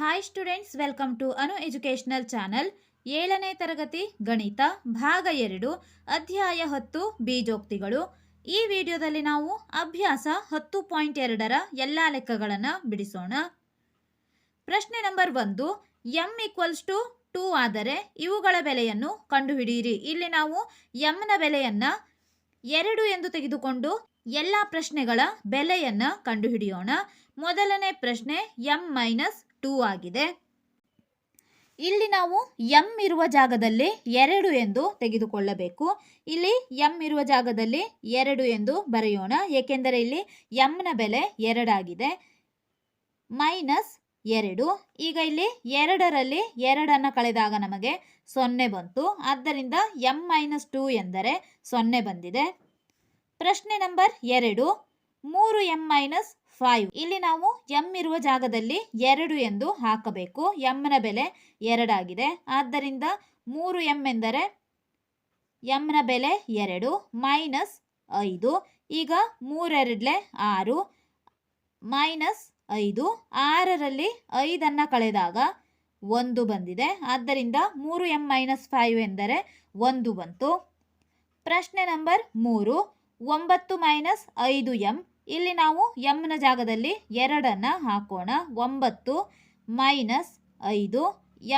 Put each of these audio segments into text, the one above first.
Hi students, welcome to Anu educational channel. 7ನೇ ತರಗತಿ ಗಣಿತ ಭಾಗ 2 ಅಧ್ಯಾಯ 10 ಬೀಜೋಕ್ತಿಗಳು. ಈ ವಿಡಿಯೋದಲ್ಲಿ ನಾವು ಅಭ್ಯಾಸ 10.2ರ ಎಲ್ಲ ಲೆಕ್ಕಗಳನ್ನು ಬಿಡಿಸೋಣ. ಪ್ರಶ್ನೆ ನಂಬರ್ 1, m = 2 ಆದರೆ ಇವುಗಳ ಬೆಲೆಯನ್ನು ಕಂಡುಹಿಡಿಯಿರಿ. ಇಲ್ಲಿ ನಾವು m ನ ಬೆಲೆಯನ್ನು 2 ಎಂದು ತೆಗೆದುಕೊಂಡು ಎಲ್ಲ ಪ್ರಶ್ನೆಗಳ ಬೆಲೆಯನ್ನು ಕಂಡುಹಿಡಿಯೋಣ. ಮೊದಲನೇ ಪ್ರಶ್ನೆ m-2 ಆಗಿದೆ. ಇಲ್ಲಿ ನಾವು m ಇರುವ ಜಾಗದಲ್ಲಿ 2 ಎಂದು ತೆಗೆದುಕೊಳ್ಳಬೇಕು. ಇಲ್ಲಿ m ಇರುವ ಜಾಗದಲ್ಲಿ 2 ಎಂದು ಬರೆಯೋಣ, ಏಕೆಂದರೆ ಇಲ್ಲಿ m ನ ಬೆಲೆ 2 ಆಗಿದೆ. -2. ಈಗ ಇಲ್ಲಿ 2ರಲ್ಲಿ 2 ಕಳೆದಾಗ ನಮಗೆ 0 ಬಂತು. ಆದ್ದರಿಂದ m-2 ಎಂದರೆ 0 ಬಂದಿದೆ. ಪ್ರಶ್ನೆ ನಂಬರ್ 2, 3m-5. ಇಲ್ಲಿ ನಾವು m ಇರುವ ಜಾಗದಲ್ಲಿ 2 ಎಂದು ಹಾಕಬೇಕು. m ನ ಬೆಲೆ 2 ಆಗಿದೆ. ಆದ್ದರಿಂದ 3m ಎಂದರೆ m ನ ಬೆಲೆ 2 -5. ಈಗ 3 2 6 -5. 6ರಲ್ಲಿ 5 ಕಳೆದಾಗ 1 ಬಂದಿದೆ. ಆದ್ದರಿಂದ 3m-5 ಎಂದರೆ 1 ಬಂತು. ಪ್ರಶ್ನೆ ನಂಬರ್ 3, 9 -5m. ಇಲ್ಲಿ ನಾವು m ನ ಜಾಗದಲ್ಲಿ 2 ಹಾಕೋಣ. 9 -5.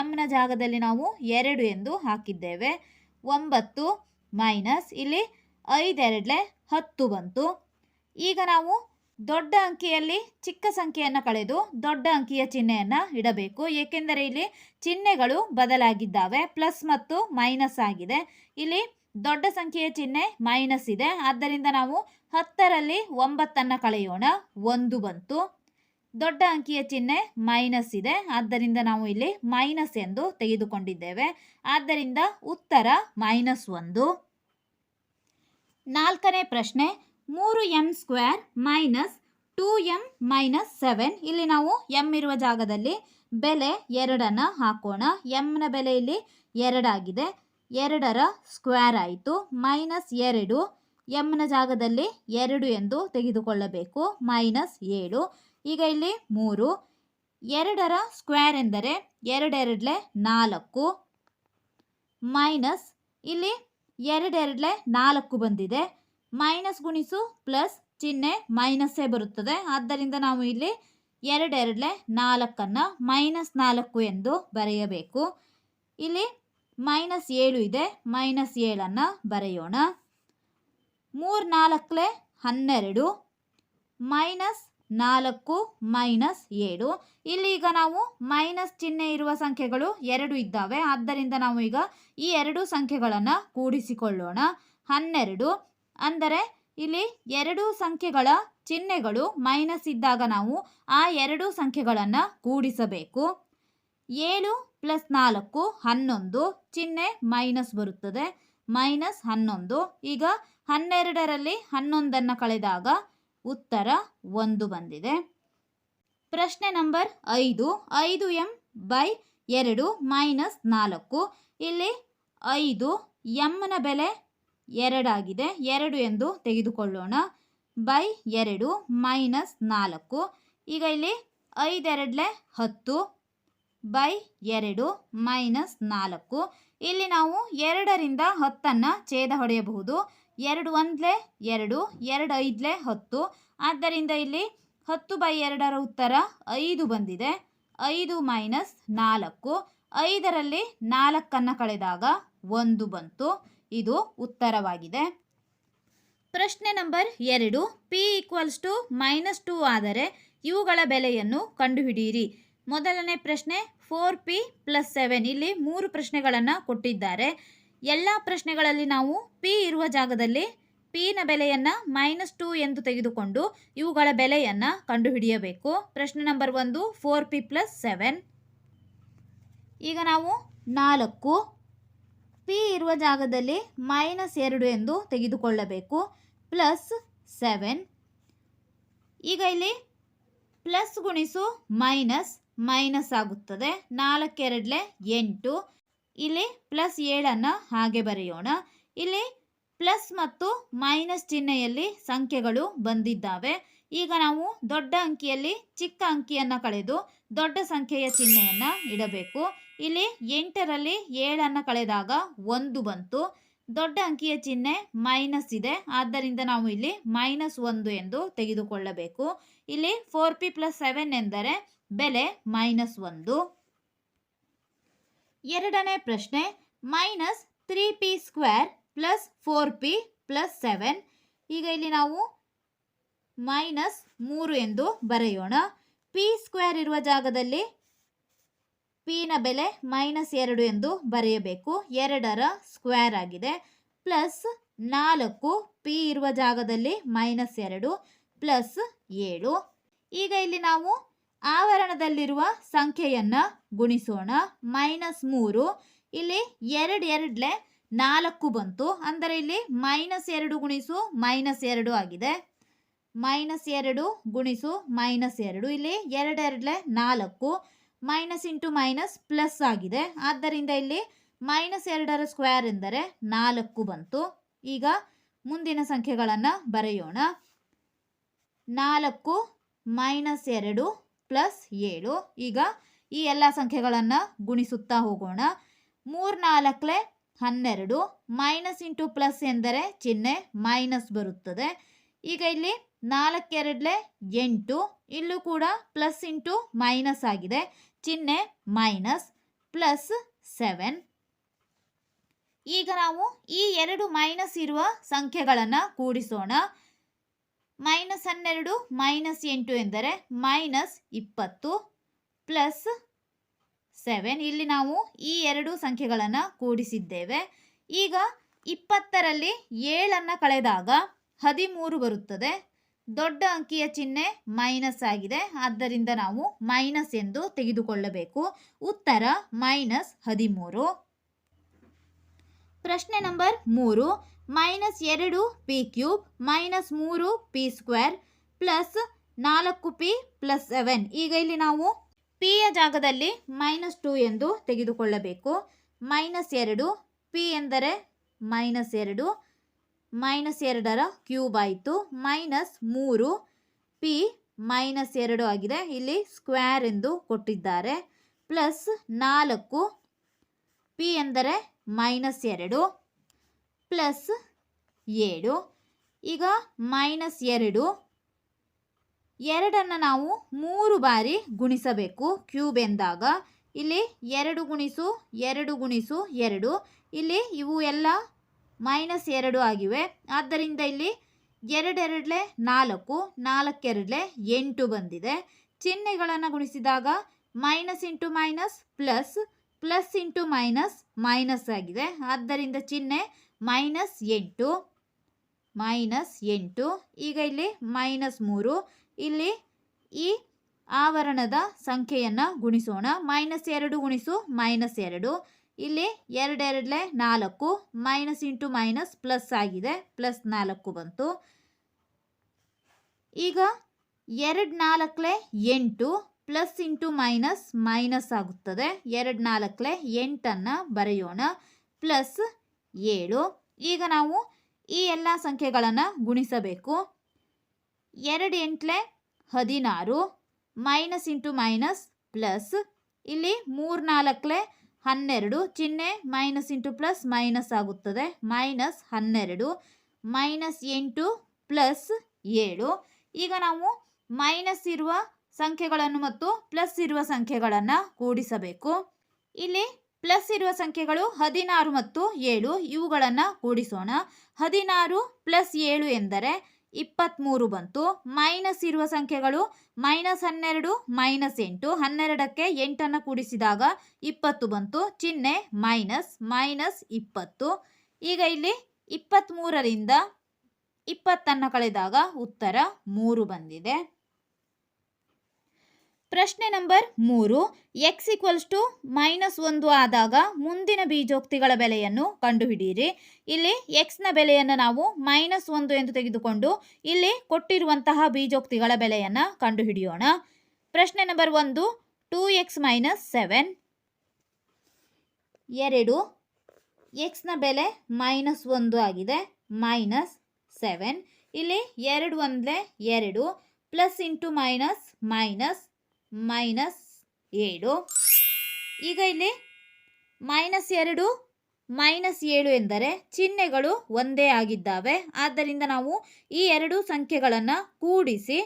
m ನ ಜಾಗದಲ್ಲಿ ನಾವು 2 ಎಂದು ಹಾಕಿದ್ದೇವೆ. 9 ಮೈನಸ್ ಇಲ್ಲಿ 5 10 ಬಂತು. ಈಗ ನಾವು ದೊಡ್ಡ ಅಂಕಿಯಲ್ಲಿ ಚಿಕ್ಕ ಸಂಖ್ಯೆಯನ್ನು ಕಳೆದು ದೊಡ್ಡ ಅಂಕಿಯ ಚಿಹ್ನೆಯನ್ನು ಇಡಬೇಕು, ಏಕೆಂದರೆ ಇಲ್ಲಿ ಚಿಹ್ನೆಗಳು ಬದಲಾಗಿದ್ದಾವೆ. ಪ್ಲಸ್ ಮತ್ತು ಮೈನಸ್ ಆಗಿದೆ. ಇಲ್ಲಿ ದೊಡ್ಡ ಸಂಖ್ಯೆಯ ಚಿಹ್ನೆ ಮೈನಸ್ ಇದೆ. ಆದ್ದರಿಂದ ನಾವು 10ರಲ್ಲಿ 9 ಕಳೆಯೋಣ. 1 ಬಂತು. ದೊಡ್ಡ ಅಂಕಿಯ ಚಿಹ್ನೆ ಮೈನಸ್ ಇದೆ. ಆದ್ದರಿಂದ ನಾವು ಇಲ್ಲಿ ಮೈನಸ್ ಎಂದು ತೆಗೆದುಕೊಂಡಿದ್ದೇವೆ. ಆದ್ದರಿಂದ ಉತ್ತರ -1. 4ನೇ ಪ್ರಶ್ನೆ 3m² -2m - 7. ಇಲ್ಲಿ ನಾವು m ಇರುವ ಜಾಗದಲ್ಲಿ ಬೆಲೆ 2 ಹಾಕೋಣ. m ನ ಬೆಲೆ ಇಲ್ಲಿ 2 ಆಗಿದೆ. 2ರ ಸ್ಕ್ವೇರ್ ಆಯಿತು. -2. m ನ ಜಾಗದಲ್ಲಿ 2 ಎಂದು ತೆಗೆದುಕೊಳ್ಳಬೇಕು. -7. ಈಗ ಇಲ್ಲಿ 3. 2ರ ಸ್ಕ್ವೇರ್ ಎಂದರೆ 2 2 4 ಮೈನಸ್ ಇಲ್ಲಿ 2 2 4 ಬಂದಿದೆ. ಮೈನಸ್ ಗುಣಿಸು ಪ್ಲಸ್ ಚಿಹ್ನೆ ಮೈನಸ್ಸೇ ಬರುತ್ತದೆ. ಆದ್ದರಿಂದ ನಾವು ಇಲ್ಲಿ 2 2 4 -4 ಎಂದು ಬರೆಯಬೇಕು. ಇಲ್ಲಿ -7 ಇದೆ. -7 ಬರೆಯೋಣ. 3 4 12 -4 -7. ಇಲ್ಲಿ ಈಗ ನಾವು ಮೈನಸ್ ಚಿಹ್ನೆ ಇರುವ ಸಂಖ್ಯೆಗಳು 2 ಇದ್ದಾವೆ. ಆದ್ದರಿಂದ ನಾವು ಈಗ ಈ 2 ಸಂಖ್ಯೆಗಳನ್ನು ಕೂಡಿಸಿಕೊಳ್ಳೋಣ. 12 ಅಂದರೆ ಇಲ್ಲಿ 2 ಸಂಖ್ಯೆಗಳ ಚಿಹ್ನೆಗಳು ಮೈನಸ್ ಇದ್ದಾಗ ನಾವು ಆ 2 ಸಂಖ್ಯೆಗಳನ್ನು ಕೂಡಿಸಬೇಕು. 7 + 4 11. ಚಿಹ್ನೆ ಮೈನಸ್ ಬರುತ್ತದೆ. -11. ಈಗ 12ರಲ್ಲಿ 11 ಕಳೆದಾಗ ಉತ್ತರ 1 ಬಂದಿದೆ. ಪ್ರಶ್ನೆ ನಂಬರ್ 5, 5m/2 -4. ಇಲ್ಲಿ 5 m ನ ಬೆಲೆ 2 ಆಗಿದೆ. 2 ಎಂದು ತೆಗೆದುಕೊಳ್ಳೋಣ. /2 -4. ಈಗ ಇಲ್ಲಿ 5 2 10 /2 -4. ಇಲ್ಲಿ ನಾವು 2ರಿಂದ 10 ಛೇದ ಹೊಡೆಯಬಹುದು. 2 1 2, 2 5 10. ಆದ್ದರಿಂದ ಇಲ್ಲಿ 10/2ರ ಉತ್ತರ 5 ಬಂದಿದೆ. 5 -4. 5ರಲ್ಲಿ 4 ಕಳೆದಾಗ 1 ಬಂತು. ಇದು ಉತ್ತರವಾಗಿದೆ. ಪ್ರಶ್ನೆ ನಂಬರ್ 2, p = -2 ಆದರೆ ಇವುಗಳ ಬೆಲೆಯನ್ನು ಕಂಡುಹಿಡಿಯಿರಿ. ಮೊದಲನೇ ಪ್ರಶ್ನೆ 4p + 7. ಇಲ್ಲಿ 3 ಪ್ರಶ್ನೆಗಳನ್ನು ಕೊಟ್ಟಿದ್ದಾರೆ. ಎಲ್ಲ ಪ್ರಶ್ನೆಗಳಲ್ಲಿ ನಾವು p ಇರುವ ಜಾಗದಲ್ಲಿ p ನ ಬೆಲೆಯನ್ನು -2 ಎಂದು ತೆಗೆದುಕೊಂಡು ಇವುಗಳ ಬೆಲೆಯನ್ನು ಕಂಡುಹಿಡಿಯಬೇಕು. ಪ್ರಶ್ನೆ ನಂಬರ್ 1, 4p + 7. ಈಗ ನಾವು 4 p ಇರುವ ಜಾಗದಲ್ಲಿ -2 ಎಂದು ತೆಗೆದುಕೊಳ್ಳಬೇಕು. +7. ಈಗ ಇಲ್ಲಿ ಪ್ಲಸ್ ಗುಣಿಸು ಮೈನಸ್ ಆಗುತ್ತದೆ. 4 2 8. ಇಲ್ಲಿ +7 ಹಾಗೆ ಬರೆಯೋಣ. ಇಲ್ಲಿ ಪ್ಲಸ್ ಮತ್ತು ಮೈನಸ್ ಚಿಹ್ನೆಯಲ್ಲಿ ಸಂಖ್ಯೆಗಳು ಬಂದಿದ್ದಾವೆ. ಈಗ ನಾವು ದೊಡ್ಡ ಅಂಕಿಯಲ್ಲಿ ಚಿಕ್ಕ ಅಂಕಿಯನ್ನು ಕಳೆದು ದೊಡ್ಡ ಸಂಖ್ಯೆಯ ಚಿಹ್ನೆಯನ್ನು ಇಡಬೇಕು. ಇಲ್ಲಿ 8ರಲ್ಲಿ 7 ಕಳೆದಾಗ 1 ಬಂತು. ದೊಡ್ಡ ಅಂಕಿಯ ಚಿಹ್ನೆ ಮೈನಸ್ ಇದೆ, ಆದ್ದರಿಂದ ನಾವು ಇಲ್ಲಿ -1 ಎಂದು ತೆಗೆದುಕೊಳ್ಳಬೇಕು. ಇಲ್ಲಿ 4p + 7 ಎಂದರೆ ಬೆಲೆ -1. ಎರಡನೇ ಪ್ರಶ್ನೆ, -3p² + 4p + 7. ಈಗ ಇಲ್ಲಿ ನಾವು -3 ಎಂದು ಬರೆಯೋಣ. p² ಇರುವ ಜಾಗದಲ್ಲಿ p ನ ಬೆಲೆ -2 ಎಂದು ಬರೆಯಬೇಕು. 2ರ ಸ್ಕ್ವೇರ್ ಆಗಿದೆ. ಪ್ಲಸ್ 4 p ಇರುವ ಜಾಗದಲ್ಲಿ -2 ಪ್ಲಸ್ 7. ಈಗ ಇಲ್ಲಿ ನಾವು ಆವರಣದಲ್ಲಿರುವ ಸಂಖ್ಯೆಯನ್ನು ಗುಣಿಸೋಣ. -3 ಇಲ್ಲಿ 2 4 ಬಂತು, ಅಂದರೆ ಇಲ್ಲಿ -2 ಗುಣಿಸು -2 ಆಗಿದೆ. -2 ಗುಣಿಸು -2, ಇಲ್ಲಿ 2 4, ಮೈನಸ್ ಇಂಟು ಮೈನಸ್ ಪ್ಲಸ್ ಆಗಿದೆ, ಆದ್ದರಿಂದ ಇಲ್ಲಿ -2ರ ಸ್ಕ್ವೇರ್ ಎಂದರೆ 4 ಬಂತು. ಈಗ ಮುಂದಿನ ಸಂಖ್ಯೆಗಳನ್ನು ಬರೆಯೋಣ. 4 -2 ಪ್ಲಸ್ 7. ಈಗ ಈ ಎಲ್ಲ ಸಂಖ್ಯೆಗಳನ್ನು ಗುಣಿಸುತ್ತಾ ಹೋಗೋಣ. 3 4 12, ಮೈನಸ್ ಇಂಟು ಪ್ಲಸ್ ಎಂದರೆ ಚಿಹ್ನೆ ಮೈನಸ್ ಬರುತ್ತದೆ. ಈಗ ಇಲ್ಲಿ 4 2 8, ಇಲ್ಲೂ ಕೂಡ ಪ್ಲಸ್ ಇಂಟು ಮೈನಸ್ ಆಗಿದೆ, ಚಿಹ್ನೆ ಮೈನಸ್. ಪ್ಲಸ್ 7. ಈಗ ನಾವು ಈ ಎರಡು ಮೈನಸ್ ಇರುವ ಸಂಖ್ಯೆಗಳನ್ನು ಕೂಡಿಸೋಣ. -12 -8 ಎಂದರೆ -20 ಪ್ಲಸ್ 7. ಇಲ್ಲಿ ನಾವು ಈ ಎರಡು ಸಂಖ್ಯೆಗಳನ್ನು ಕೂಡಿಸಿದ್ದೇವೆ. ಈಗ 20ರಲ್ಲಿ 7 ಕಳೆದಾಗ 13 ಬರುತ್ತದೆ. ದೊಡ್ಡ ಅಂಕಿಯ ಚಿಹ್ನೆ ಮೈನಸ್ ಆಗಿದೆ, ಆದ್ದರಿಂದ ನಾವು ಮೈನಸ್ ಎಂದು ತೆಗೆದುಕೊಳ್ಳಬೇಕು. ಉತ್ತರ -13. ಪ್ರಶ್ನೆ number 3, -2p³ -3p² plus 4p + 7. ಈಗ ಇಲ್ಲಿ ನಾವು p ಯ ಜಾಗದಲ್ಲಿ -2 ಎಂದು ತೆಗೆದುಕೊಳ್ಳಬೇಕು. -2 p ಎಂದರೆ -2, -2ರ ಕ್ಯೂಬ್ ಆಯಿತು. -3 p -2 ಆಗಿದೆ, ಇಲ್ಲಿ ಸ್ಕ್ವೇರ್ ಎಂದು ಕೊಟ್ಟಿದ್ದಾರೆ. ಪ್ಲಸ್ 4 p ಎಂದರೆ -2 ಪ್ಲಸ್ 7. ಈಗ -2 2 ನಾವು 3 ಬಾರಿ ಗುಣಿಸಬೇಕು ಕ್ಯೂಬ್ ಎಂದಾಗ. ಇಲ್ಲಿ 2 ಗುಣಿಸು 2 ಗುಣಿಸು 2, ಇಲ್ಲಿ ಇವು ಎಲ್ಲ -2 ಆಗಿವೆ, ಆದ್ದರಿಂದ ಇಲ್ಲಿ 2 2 4, 4 2 8 ಬಂದಿದೆ. ಚಿಹ್ನೆಗಳನ್ನು ಗುಣಿಸಿದಾಗ minus into minus plus, plus into minus minus ಆಗಿದೆ, ಆದ್ದರಿಂದ ಚಿಹ್ನೆ -8 -8. ಈಗ ಇಲ್ಲಿ -3, ಇಲ್ಲಿ ಈ ಆವರಣದ ಸಂಖ್ಯೆಯನ್ನು ಗುಣಿಸೋಣ. -2 ಗುಣಿಸು -2, ಇಲ್ಲಿ 2 2 4, ಮೈನಸ್ ಇಂಟು ಮೈನಸ್ ಪ್ಲಸ್ ಆಗಿದೆ, ಪ್ಲಸ್ 4 ಬಂತು. ಈಗ 2 4 8, ಪ್ಲಸ್ ಇಂಟು ಮೈನಸ್ ಮೈನಸ್ ಆಗುತ್ತದೆ. 2 4 8 ಬರೆಯೋಣ. ಪ್ಲಸ್ 7. ಈಗ ನಾವು ಈ ಎಲ್ಲ ಸಂಖ್ಯೆಗಳನ್ನು ಗುಣಿಸಬೇಕು. 2 8 16, ಮೈನಸ್ ಇಂಟು ಮೈನಸ್ ಪ್ಲಸ್, ಇಲ್ಲಿ 3 4 12, ಚಿಹ್ನೆ ಮೈನಸ್ ಇಂಟು ಪ್ಲಸ್ ಮೈನಸ್ ಆಗುತ್ತದೆ, -12, -8 ಪ್ಲಸ್ 7. ಈಗ ನಾವು ಮೈನಸ್ ಇರುವ ಸಂಖ್ಯೆಗಳನ್ನು ಮತ್ತು ಪ್ಲಸ್ ಇರುವ ಸಂಖ್ಯೆಗಳನ್ನು ಕೂಡಿಸಬೇಕು. ಇಲ್ಲಿ ಪ್ಲಸ್ ಇರುವ ಸಂಖ್ಯೆಗಳು 16 ಮತ್ತು 7, ಇವುಗಳನ್ನು ಕೂಡಿಸೋಣ. 16 ಪ್ಲಸ್ 7 ಎಂದರೆ 23 ಬಂತು. ಮೈನಸ್ ಇರುವ ಸಂಖ್ಯೆಗಳು -12 -8, 12ಕ್ಕೆ 8 ಕೂಡಿಸಿದಾಗ 20 ಬಂತು, ಚಿಹ್ನೆ ಮೈನಸ್, -20. ಈಗ ಇಲ್ಲಿ 23ರಿಂದ 20 ಕಳೆದಾಗ ಉತ್ತರ 3 ಬಂದಿದೆ. ಪ್ರಶ್ನೆ ನಂಬರ್ 3, x = -1 ಆದಾಗ ಮುಂದಿನ ಬೀಜೋಕ್ತಿಗಳ ಬೆಲೆಯನ್ನು ಕಂಡುಹಿಡಿಯಿರಿ. ಇಲ್ಲಿ x ನ ಬೆಲೆಯನ್ನು ನಾವು -1 ಎಂದು ತೆಗೆದುಕೊಂಡು ಇಲ್ಲಿ ಕೊಟ್ಟಿರುವಂತಹ ಬೀಜೋಕ್ತಿಗಳ ಬೆಲೆಯನ್ನು ಕಂಡುಹಿಡಿಯೋಣ. ಪ್ರಶ್ನೆ ನಂಬರ್ 1, 2x - 7. 2, x ನ ಬೆಲೆ -1 ಆಗಿದೆ, -7. ಇಲ್ಲಿ 2 1 2, plus into minus minus minus 7. ಈಗ ಇಲ್ಲಿ -2 -7 ಎಂದರೆ ಚಿಹ್ನೆಗಳು ಒಂದೇ ಆಗಿದ್ದಾವೆ. ಆದ್ದರಿಂದ ನಾವು ಈ ಎರಡು ಸಂಖ್ಯೆಗಳನ್ನು ಕೂಡಿಸಿ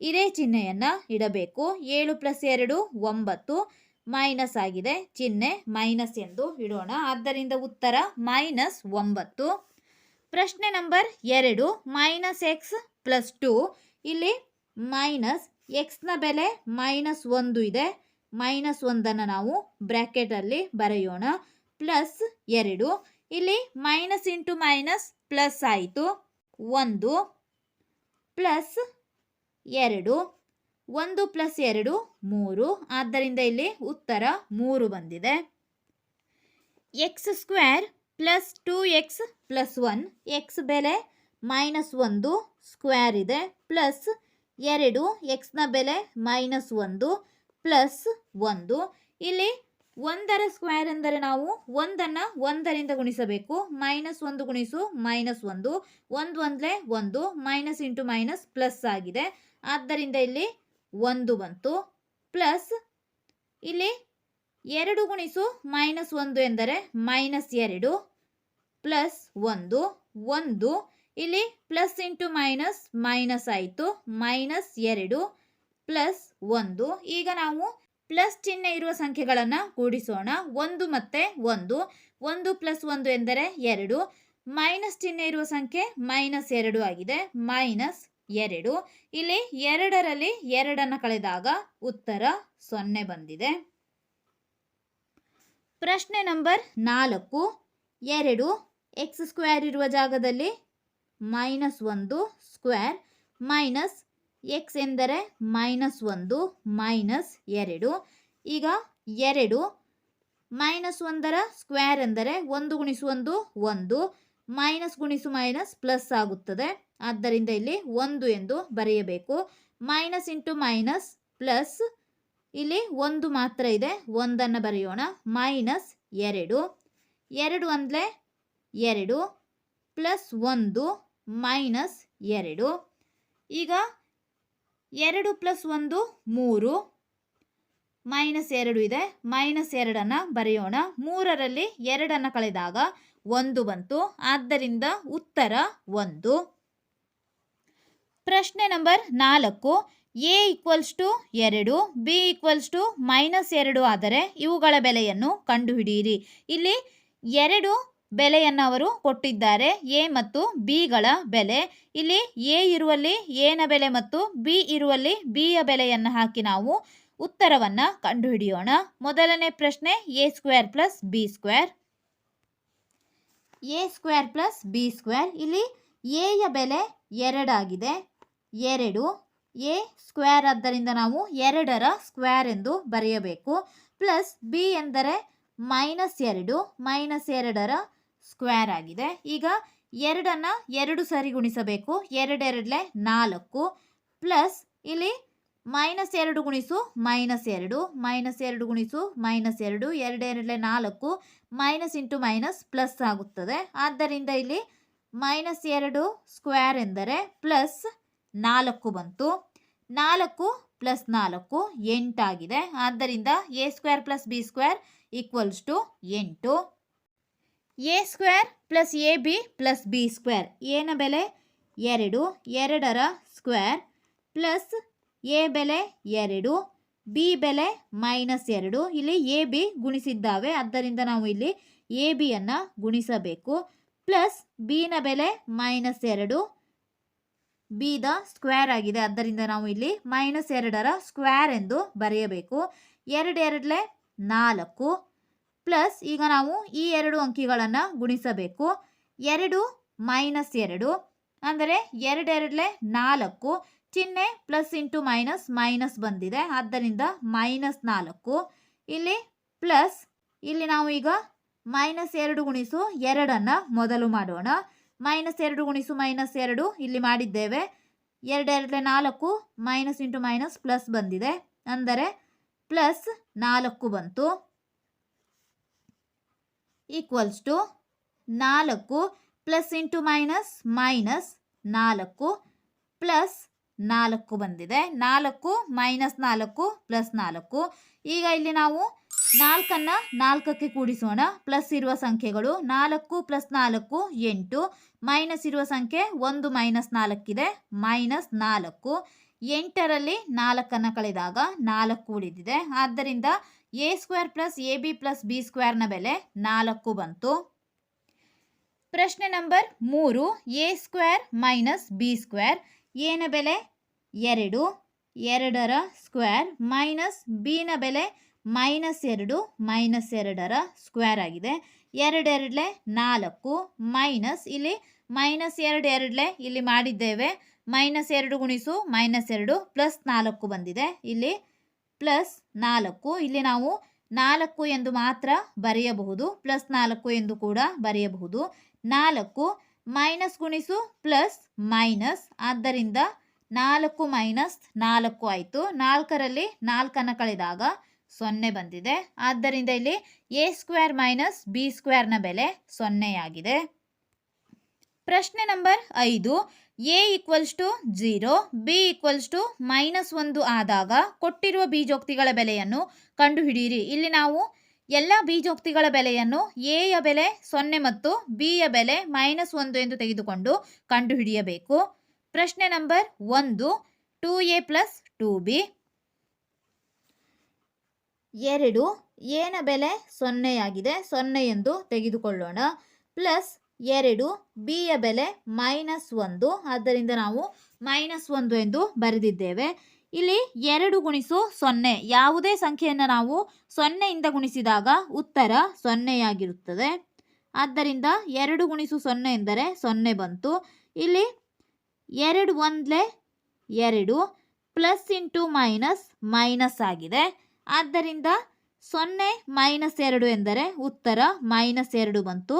ಇದೇ ಚಿಹ್ನೆಯನ್ನು ಇಡಬೇಕು. 7 + 2 9 ಮೈನಸ್ ಆಗಿದೆ, ಚಿಹ್ನೆ ಮೈನಸ್ ಎಂದು ಇಡೋಣ. ಆದ್ದರಿಂದ ಉತ್ತರ -9. ಪ್ರಶ್ನೆ ನಂಬರ್ 2 -x + 2. ಇಲ್ಲಿ ಮೈನಸ್ ಎಕ್ಸ್ನ ಬೆಲೆ -1 ಇದೆ. -1 ನಾವು ಬ್ರ್ಯಾಕೆಟಲ್ಲಿ ಬರೆಯೋಣ. +2 ಇಲ್ಲಿ ಮೈನಸ್ ಇಂಟು ಮೈನಸ್ ಪ್ಲಸ್ ಆಯಿತು. 1 + 2 1 + 2 3. ಆದ್ದರಿಂದ ಇಲ್ಲಿ ಉತ್ತರ 3 ಬಂದಿದೆ. x² + 2x + 1. x ಬೆಲೆ -1 ಸ್ಕ್ವೇರ್ ಇದೆ, ಪ್ಲಸ್ 2 ಎಕ್ಸ್ನ ಬೆಲೆ -1 ಪ್ಲಸ್ 1. ಇಲ್ಲಿ 1ರ ಸ್ಕ್ವೇರ್ ಎಂದರೆ ನಾವು 1ಅನ್ನು 1ರಿಂದ ಗುಣಿಸಬೇಕು. -1 ಗುಣಿಸು -1 1 1 1 ಮೈನಸ್ ಇಂಟು ಮೈನಸ್ ಪ್ಲಸ್ ಆಗಿದೆ. ಆದ್ದರಿಂದ ಇಲ್ಲಿ 1 ಬಂತು. ಪ್ಲಸ್ ಇಲ್ಲಿ 2 ಗುಣಿಸು -1 ಎಂದರೆ -2 ಪ್ಲಸ್ 1 1 ಇಲ್ಲಿ ಪ್ಲಸ್ ಇಂಟು ಮೈನಸ್ ಮೈನಸ್ ಆಯಿತು. -2 ಪ್ಲಸ್ 1. ಈಗ ನಾವು ಪ್ಲಸ್ ಚಿಹ್ನೆ ಇರುವ ಸಂಖ್ಯೆಗಳನ್ನು ಕೂಡಿಸೋಣ. 1 ಮತ್ತು 1 1 + 1 ಎಂದರೆ 2. ಮೈನಸ್ ಚಿಹ್ನೆ ಇರುವ ಸಂಖ್ಯೆ -2 ಆಗಿದೆ. -2 ಇಲ್ಲಿ 2ರಲ್ಲಿ 2ಅನ್ನು ಕಳೆದಾಗ ಉತ್ತರ 0 ಬಂದಿದೆ. ಪ್ರಶ್ನೆ ನಂಬರ್ 4 2 x² ಇರುವ ಜಾಗದಲ್ಲಿ -1 ಸ್ಕ್ವೇರ್ ಮೈನಸ್ x ಎಂದರೆ -1 -2. ಈಗ 2 -1ರ ಸ್ಕ್ವೇರ್ ಎಂದರೆ 1 ಗುಣಿಸು 1 1 ಮೈನಸ್ ಗುಣಿಸು ಮೈನಸ್ ಪ್ಲಸ್ ಆಗುತ್ತದೆ. ಆದ್ದರಿಂದ ಇಲ್ಲಿ 1 ಎಂದು ಬರೆಯಬೇಕು. ಮೈನಸ್ ಇಂಟು ಮೈನಸ್ ಪ್ಲಸ್ ಇಲ್ಲಿ 1 ಮಾತ್ರ ಇದೆ, 1ಅನ್ನು ಬರೆಯೋಣ. -2 2 1 2 ಪ್ಲಸ್ 1 -2. ಈಗ 2 + 1 3 -2 ಇದೆ, -2ಅನ್ನು ಬರೆಯೋಣ. 3ರಲ್ಲಿ 2ಅನ್ನು ಕಳೆದಾಗ 1 ಬಂತು. ಆದ್ದರಿಂದ ಉತ್ತರ 1. ಪ್ರಶ್ನೆ ನಂಬರ್ 4 a = 2 b = -2 ಆದರೆ ಇವುಗಳ ಬೆಲೆಯನ್ನು ಕಂಡುಹಿಡಿಯಿರಿ. ಇಲ್ಲಿ 2 ಬೆಲೆಯನ್ನು ಅವರು ಕೊಟ್ಟಿದ್ದಾರೆ, a ಮತ್ತು bಗಳ ಬೆಲೆ. ಇಲ್ಲಿ a ಇರುವಲ್ಲಿ a ನ ಬೆಲೆ ಮತ್ತು b ಇರುವಲ್ಲಿ b ಯ ಬೆಲೆಯನ್ನು ಹಾಕಿ ನಾವು ಉತ್ತರವನ್ನು ಕಂಡುಹಿಡಿಯೋಣ. ಮೊದಲನೇ ಪ್ರಶ್ನೆ a² + b². a² + b². ಇಲ್ಲಿ a ಯ ಬೆಲೆ 2 ಆಗಿದೆ. 2 a ಸ್ಕ್ವೇರ್ ಆದ್ದರಿಂದ ನಾವು 2ರ ಸ್ಕ್ವೇರ್ ಎಂದು ಬರೆಯಬೇಕು. ಪ್ಲಸ್ b ಎಂದರೆ -2 -2ರ ಸ್ಕ್ವೇರ್ ಆಗಿದೆ. ಈಗ 2ಅನ್ನು 2 ಸರಿ ಗುಣಿಸಬೇಕು. 2 2 4 ಪ್ಲಸ್ ಇಲ್ಲಿ -2 ಗುಣಿಸು -2 -2 ಗುಣಿಸು -2 2 2 4 ಮೈನಸ್ ಇಂಟು ಮೈನಸ್ ಪ್ಲಸ್ ಆಗುತ್ತದೆ. ಆದ್ದರಿಂದ ಇಲ್ಲಿ -2 ಸ್ಕ್ವೇರ್ ಎಂದರೆ ಪ್ಲಸ್ 4 ಬಂತು. 4 + 4 8 ಆಗಿದೆ. ಆದ್ದರಿಂದ a² + b² = 8. a² + ab + b². a ನ ಬೆಲೆ 2, 2ರ ಸ್ಕ್ವೇರ್ ಪ್ಲಸ್ a ಬೆಲೆ 2, b ಬೆಲೆ -2. ಇಲ್ಲಿ a b ಗುಣಿಸಿದ್ದಾವೆ, ಆದ್ದರಿಂದ ನಾವು ಇಲ್ಲಿ a bಯನ್ನು ಗುಣಿಸಬೇಕು. ಪ್ಲಸ್ b ನ ಬೆಲೆ -2, b ದ ಸ್ಕ್ವೇರ್ ಆಗಿದೆ, ಆದ್ದರಿಂದ ನಾವು ಇಲ್ಲಿ -2ರ ಸ್ಕ್ವೇರ್ ಎಂದು ಬರೆಯಬೇಕು. 2 2 4 ಪ್ಲಸ್ ಈಗ ನಾವು ಈ 2 ಅಂಕಿಗಳನ್ನು ಗುಣಿಸಬೇಕು. 2 -2 ಅಂದರೆ 2 2 4 ಚಿಹ್ನೆ ಪ್ಲಸ್ ಇಂಟು ಮೈನಸ್ ಮೈನಸ್ ಬಂದಿದೆ, ಆದ್ದರಿಂದ -4. ಇಲ್ಲಿ ಪ್ಲಸ್ ಇಲ್ಲಿ ನಾವು ಈಗ -2 ಗುಣಿಸು 2ಅನ್ನು ಮೊದಲು ಮಾಡೋಣ. -2 ಗುಣಿಸು -2 ಇಲ್ಲಿ ಮಾಡಿದ್ದೇವೆ. 2 2 4 ಮೈನಸ್ ಇಂಟು ಮೈನಸ್ ಪ್ಲಸ್ ಬಂದಿದೆ, ಅಂದರೆ ಪ್ಲಸ್ 4 ಬಂತು. = 4 ಪ್ಲಸ್ ಇಂಟು ಮೈನಸ್ -4 ಪ್ಲಸ್ 4 ಬಂದಿದೆ. 4 ಮೈನಸ್ 4 ಪ್ಲಸ್ 4. ಈಗ ಇಲ್ಲಿ ನಾವು 4 4ಕ್ಕೆ ಕೂಡಿಸೋಣ. ಪ್ಲಸ್ ಇರುವ ಸಂಖ್ಯೆಗಳು 4 ಪ್ಲಸ್ 4 8, ಮೈನಸ್ ಇರುವ ಸಂಖ್ಯೆ 1 ಮೈನಸ್ 4 ಇದೆ, ಮೈನಸ್ 4. 8ರಲ್ಲಿ 4 ಕಳೆದಾಗ 4 ಉಳಿದಿದೆ. ಆದ್ದರಿಂದ A square plus A B plus B ಸ್ಕ್ವೇರ್ನ ಬೆಲೆ 4 ಬಂತು. ಪ್ರಶ್ನೆ number 3, A square minus B square. ಎನ ಬೆಲೆ 2, 2ರ ಸ್ಕ್ವೇರ್ ಮೈನಸ್ ಬಿನ ಬೆಲೆ -2, -2ರ ಸ್ಕ್ವೇರ್ ಆಗಿದೆ. 2 2 4 ಮೈನಸ್ ಇಲ್ಲಿ -2 2 ಇಲ್ಲಿ ಮಾಡಿದ್ದೇವೆ. -2 ಗುಣಿಸು -2 ಪ್ಲಸ್ 4 ಬಂದಿದೆ. ಇಲ್ಲಿ ಪ್ಲಸ್ 4. ಇಲ್ಲಿ ನಾವು 4 ಎಂದು ಮಾತ್ರ ಬರೆಯಬಹುದು, ಪ್ಲಸ್ 4 ಎಂದು ಕೂಡ ಬರೆಯಬಹುದು. 4 ಮೈನಸ್ ಗುಣಿಸು ಪ್ಲಸ್ ಮೈನಸ್, ಆದ್ದರಿಂದ 4 ಮೈನಸ್ 4 ಆಯಿತು. 4ರಲ್ಲಿ 4 ಕಳೆದಾಗ 0 ಬಂದಿದೆ. ಆದ್ದರಿಂದ ಇಲ್ಲಿ ಎ ಸ್ಕ್ವೇರ್ ಮೈನಸ್ ಬಿ ಸ್ಕ್ವೇರ್ನ ಬೆಲೆ 0 ಆಗಿದೆ. ಪ್ರಶ್ನೆ number 5, A equals to 0, B equals to -1 ಆದಾಗ ಕೊಟ್ಟಿರುವ ಬೀಜೋಕ್ತಿಗಳ ಬೆಲೆಯನ್ನು ಕಂಡುಹಿಡಿಯಿರಿ. ಇಲ್ಲಿ ನಾವು ಎಲ್ಲ ಬೀಜೋಕ್ತಿಗಳ ಬೆಲೆಯನ್ನು ಎಯ ಬೆಲೆ 0 ಮತ್ತು ಬಿಯ ಬೆಲೆ -1 ಎಂದು ತೆಗೆದುಕೊಂಡು ಕಂಡುಹಿಡಿಯಬೇಕು. ಪ್ರಶ್ನೆ ನಂಬರ್ 1, 2a ಪ್ಲಸ್ 2b. 2 ಎನ ಬೆಲೆ 0 ಆಗಿದೆ, 0 ಎಂದು ತೆಗೆದುಕೊಳ್ಳೋಣ. ಪ್ಲಸ್ 2 ಬಿಯ ಬೆಲೆ -1, ಆದ್ದರಿಂದ ನಾವು -1 ಎಂದು ಬರೆದಿದ್ದೇವೆ. ಇಲ್ಲಿ 2 ಗುಣಿಸು 0, ಯಾವುದೇ ಸಂಖ್ಯೆಯನ್ನು ನಾವು 0 ಇಂದ ಗುಣಿಸಿದಾಗ ಉತ್ತರ 0 ಆಗಿರುತ್ತದೆ. ಆದ್ದರಿಂದ 2 ಗುಣಿಸು 0 ಎಂದರೆ 0 ಬಂತು. ಇಲ್ಲಿ 2 1 2, ಪ್ಲಸ್ ಇಂಟು ಮೈನಸ್ ಮೈನಸ್ ಆಗಿದೆ. ಆದ್ದರಿಂದ 0 -2 ಎಂದರೆ ಉತ್ತರ -2 ಬಂತು.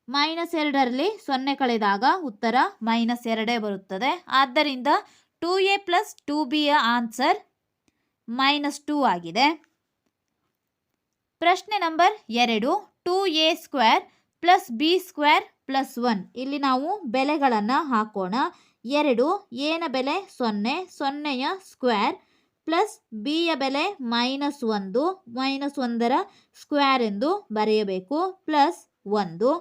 -2ರಲ್ಲಿ 0 ಕಳೆದಾಗ ಉತ್ತರ -2 ಬರುತ್ತದೆ. ಆದ್ದರಿಂದ 2a ಪ್ಲಸ್ 2bಯ ಆನ್ಸರ್ -2 ಆಗಿದೆ. ಪ್ರಶ್ನೆ number 2, 2a square plus B square plus 1. ಇಲ್ಲಿ ನಾವು ಬೆಲೆಗಳನ್ನು ಹಾಕೋಣ. 2 ಎನ ಬೆಲೆ 0, 0ಯ ಸ್ಕ್ವೇರ್ ಪ್ಲಸ್ ಬಿಯ ಬೆಲೆ -1, -1ರ ಸ್ಕ್ವೇರ್ ಎಂದು ಬರೆಯಬೇಕು, ಪ್ಲಸ್ 1.